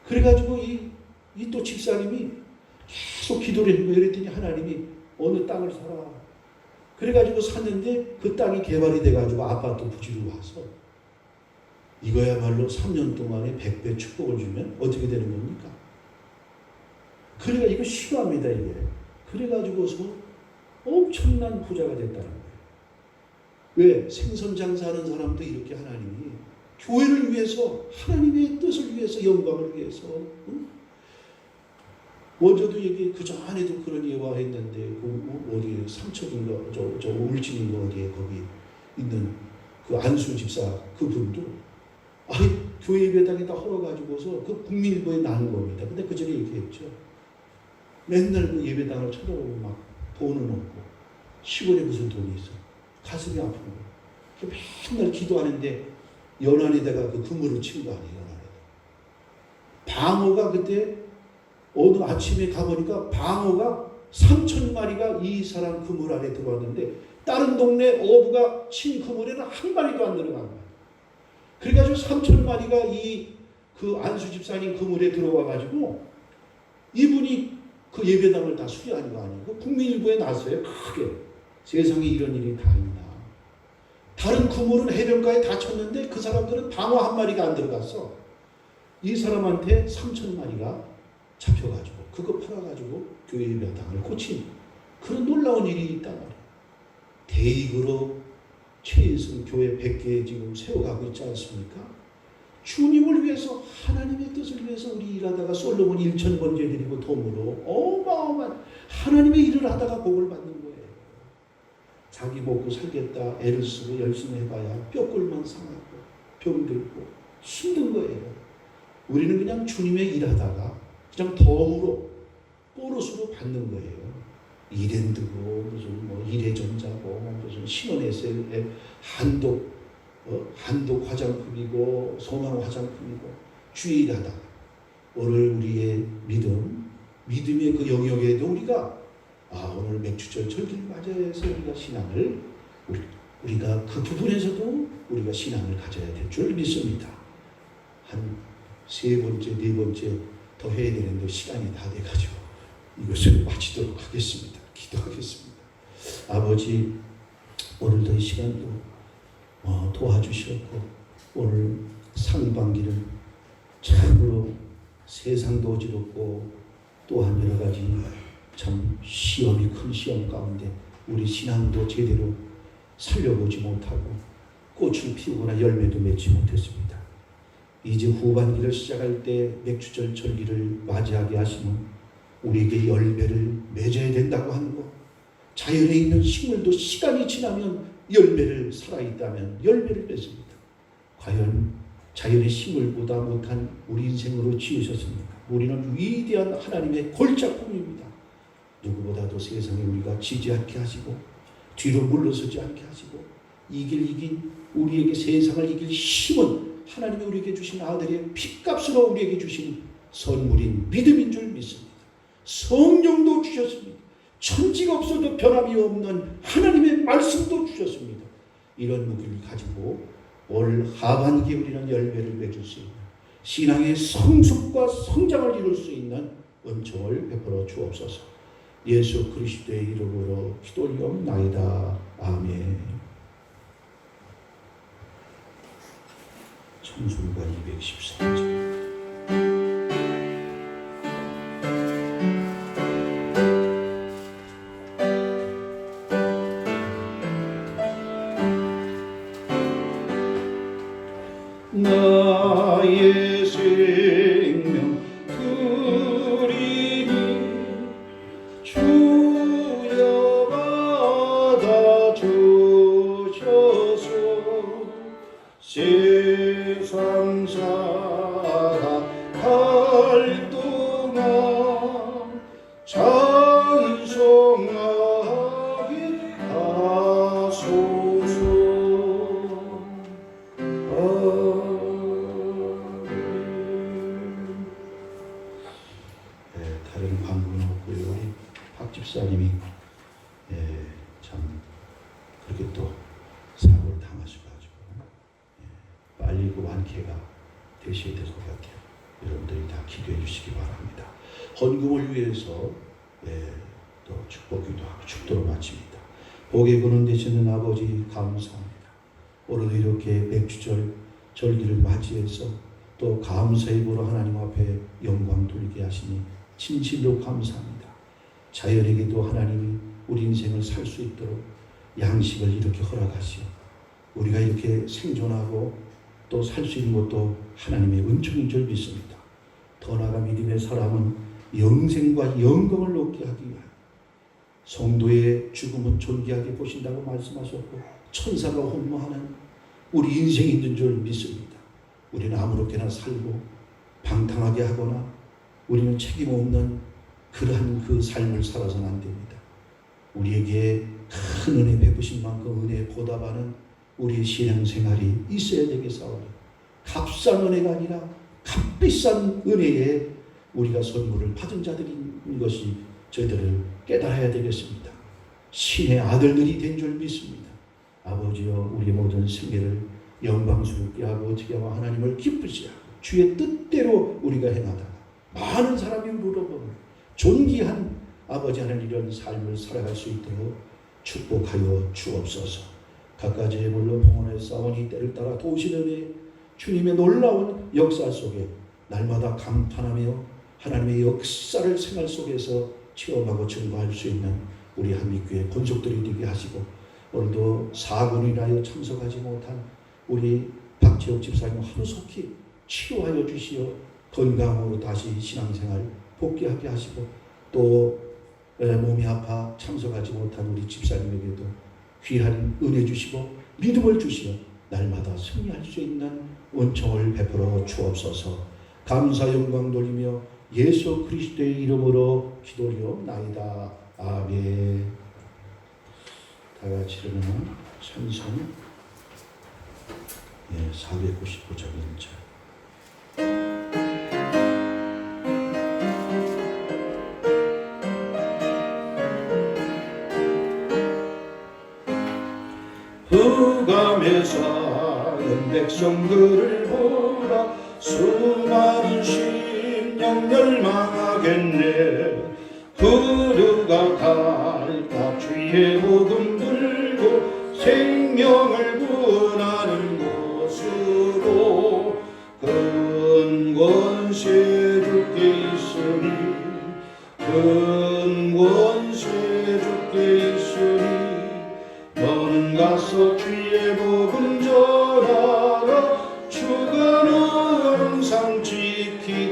그래가지고 이 또 집사님이 계속 기도를 했는 거예요. 그랬더니 하나님이 어느 땅을 사라. 그래가지고 샀는데 그 땅이 개발이 돼가지고 아파트 부지로 와서 이거야말로 3년 동안에 100배 축복을 주면 어떻게 되는 겁니까? 그러니까 이거 싫어합니다, 이게. 그래가지고서 엄청난 부자가 됐다는 거예요. 왜? 생선 장사하는 사람도 이렇게 하나님이 교회를 위해서, 하나님의 뜻을 위해서, 영광을 위해서, 응? 먼저도 얘기, 그 전에도 그런 예화했는데, 어디 삼척인가, 저 울진인가 어디에 거기 있는 그 안수 집사 그분도, 교회 예배당에다 헐어가지고서 그 국민일보에 나는 겁니다. 근데 그 전에 얘기했죠. 맨날 그 예배당을 쳐다보고 막 돈은 없고, 시골에 무슨 돈이 있어. 가슴이 아픈 거예요. 맨날 기도하는데, 연안에다가 그 그물을 친 거 아니에요, 연안에다. 방어가 그때 어느 아침에 가보니까 방어가 3,000마리가 이 사람 그물 안에 들어왔는데 다른 동네 어부가 친 그물에는 한 마리도 안 들어간 거예요. 그래가지고 3,000마리가 그 안수 집사님 그물에 들어와가지고 이분이 그 예배당을 다 수리한 거 아니에요. 국민일보에 났어요. 크게. 세상에 이런 일이 다 있나. 다른 그물은 해변가에 다 쳤는데 그 사람들은 방어 한 마리가 안 들어갔어. 이 사람한테 3,000마리가 잡혀가지고 그거 팔아가지고 교회 예배당을 고친 그런 놀라운 일이 있단 말이에요. 대익으로 최예순 교회 100개 지금 세워가고 있지 않습니까? 주님을 위해서 하나님의 뜻을 위해서 우리 일하다가 솔로몬 1,000번째 드리고 덤으로 어마어마한 하나님의 일을 하다가 복을 받는 거예요. 자기 먹고 살겠다 애를 쓰고 열심히 해봐야 뼈골만 상하고 병들고 힘든 거예요. 우리는 그냥 주님의 일하다가 그냥 덤으로 보너스로 받는 거예요. 이랜드고 무슨 뭐 이래전자고 무슨 신원에서의 한독 화장품이고 소망 화장품이고 주의 일하다가 오늘 우리의 믿음의 그 영역에도 우리가 오늘 맥주절 절기를 맞이해서 우리가 신앙을 우리가 그 부분에서도 우리가 신앙을 가져야 될 줄 믿습니다. 한 3번째, 4번째 더 해야 되는데 시간이 다 돼가지고 이것을 마치도록 하겠습니다. 기도하겠습니다. 아버지, 오늘도 이 시간도 도와주셨고 오늘 상반기는 참으로 세상도 어지럽고 또한 여러 가지 참 시험이 큰 시험 가운데 우리 신앙도 제대로 살려보지 못하고 꽃을 피우거나 열매도 맺지 못했습니다. 이제 후반기를 시작할 때 맥주절 절기를 맞이하게 하시면 우리에게 열매를 맺어야 된다고 하는 것, 자연에 있는 식물도 시간이 지나면 열매를 살아있다면 열매를 맺습니다. 과연 자연의 식물보다 못한 우리 인생으로 지으셨습니까? 우리는 위대한 하나님의 골짜품입니다. 누구보다도 세상에 우리가 지지 않게 하시고 뒤로 물러서지 않게 하시고 이긴 우리에게 세상을 이길 힘은 하나님이 우리에게 주신 아들의 핏값으로 우리에게 주신 선물인 믿음인 줄 믿습니다. 성령도 주셨습니다. 천지가 없어도 변함이 없는 하나님의 말씀도 주셨습니다. 이런 무기를 가지고 올 하반기에 우리는 열매를 맺을 수 있는 신앙의 성숙과 성장을 이룰 수 있는 은총을 베풀어 주옵소서. 예수 그리스도의 이름으로 기도리옵나이다. 아멘. 찬송가 214장. 나의 생명 그리니 주여 받아주셔서 세상 살아갈 동안 찬송하게 하소서. 다른 광고는 없고요. 우리 박 집사님이 참 그렇게 또 사고를 당하셔가지고 빨리 그 완쾌가 되셔야 될 것 같아요. 여러분들이 다 기도해 주시기 바랍니다. 헌금을 위해서 또 축복기도하고 축도로 마칩니다. 복의 근원 되시는 아버지 감사합니다. 오늘도 이렇게 맥주절 절기를 맞이해서 또 감사의 보러 하나님 앞에 영광 돌리게 하시니 진실로 감사합니다. 자연에게도 하나님이 우리 인생을 살 수 있도록 양식을 이렇게 허락하시오. 우리가 이렇게 생존하고 또 살 수 있는 것도 하나님의 은총인 줄 믿습니다. 더 나아가 믿음의 사람은 영생과 영광을 얻게 하기 위하여 성도의 죽음은 존귀하게 보신다고 말씀하셨고 천사가 혼모하는 우리 인생이 있는 줄 믿습니다. 우리는 아무렇게나 살고 방탕하게 하거나 우리는 책임 없는 그러한 그 삶을 살아서는 안 됩니다. 우리에게 큰 은혜 베푸신 만큼 은혜에 보답하는 우리의 신앙생활이 있어야 되겠사오니 값싼 은혜가 아니라 값비싼 은혜에 우리가 선물을 받은 자들인 것이 저희들을 깨달아야 되겠습니다. 신의 아들들이 된 줄 믿습니다. 아버지여 우리 모든 생애를 영광스럽게 하고 어떻게 하면 하나님을 기쁘시게 하고 주의 뜻대로 우리가 행하다가 많은 사람이 물어보는 존귀한 아버지 하나님 이런 삶을 살아갈 수 있도록 축복하여 주옵소서. 각가지의 물로 봉헌에 싸우니 때를 따라 도우시는 주님의 놀라운 역사 속에 날마다 감탄하며 하나님의 역사를 생활 속에서 체험하고 증거할 수 있는 우리 한미교회 권속들이 되게 하시고 오늘도 사고로 인하여 참석하지 못한 우리 박채욱 집사님 하루속히 치유하여 주시어 건강으로 다시 신앙생활 복귀하게 하시고 또 몸이 아파 참석하지 못한 우리 집사님에게도 귀한 은혜 주시고 믿음을 주시어 날마다 승리할 수 있는 은총을 베풀어 주옵소서. 감사 영광 돌리며 예수 그리스도의 이름으로 기도리옵나이다. 아멘. 다 같이 읽는 찬송 495장 1절. 흑암에 사는 백성들을 보라 수많은 심령 멸망하겠네. 그들가 갈까 주의 복음 들고 생명을 구원하는 곳으로 큰 권세 주께 있으니 큰 권세 주께 있으니 너는 가서 주의 복음 전하라 주가 항상 지키리라.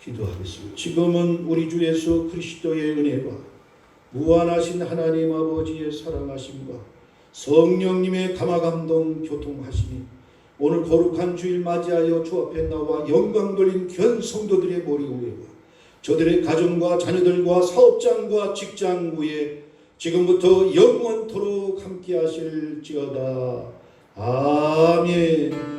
기도하겠습니다. 지금은 우리 주 예수 그리스도의 은혜와 무한하신 하나님 아버지의 사랑하심과 성령님의 감화감동 교통하심이 오늘 거룩한 주일 맞이하여 주 앞에 나와 영광 돌린 귀한 성도들의 머리 위에와 저들의 가정과 자녀들과 사업장과 직장 위에 지금부터 영원토록 함께 하실지어다. 아멘.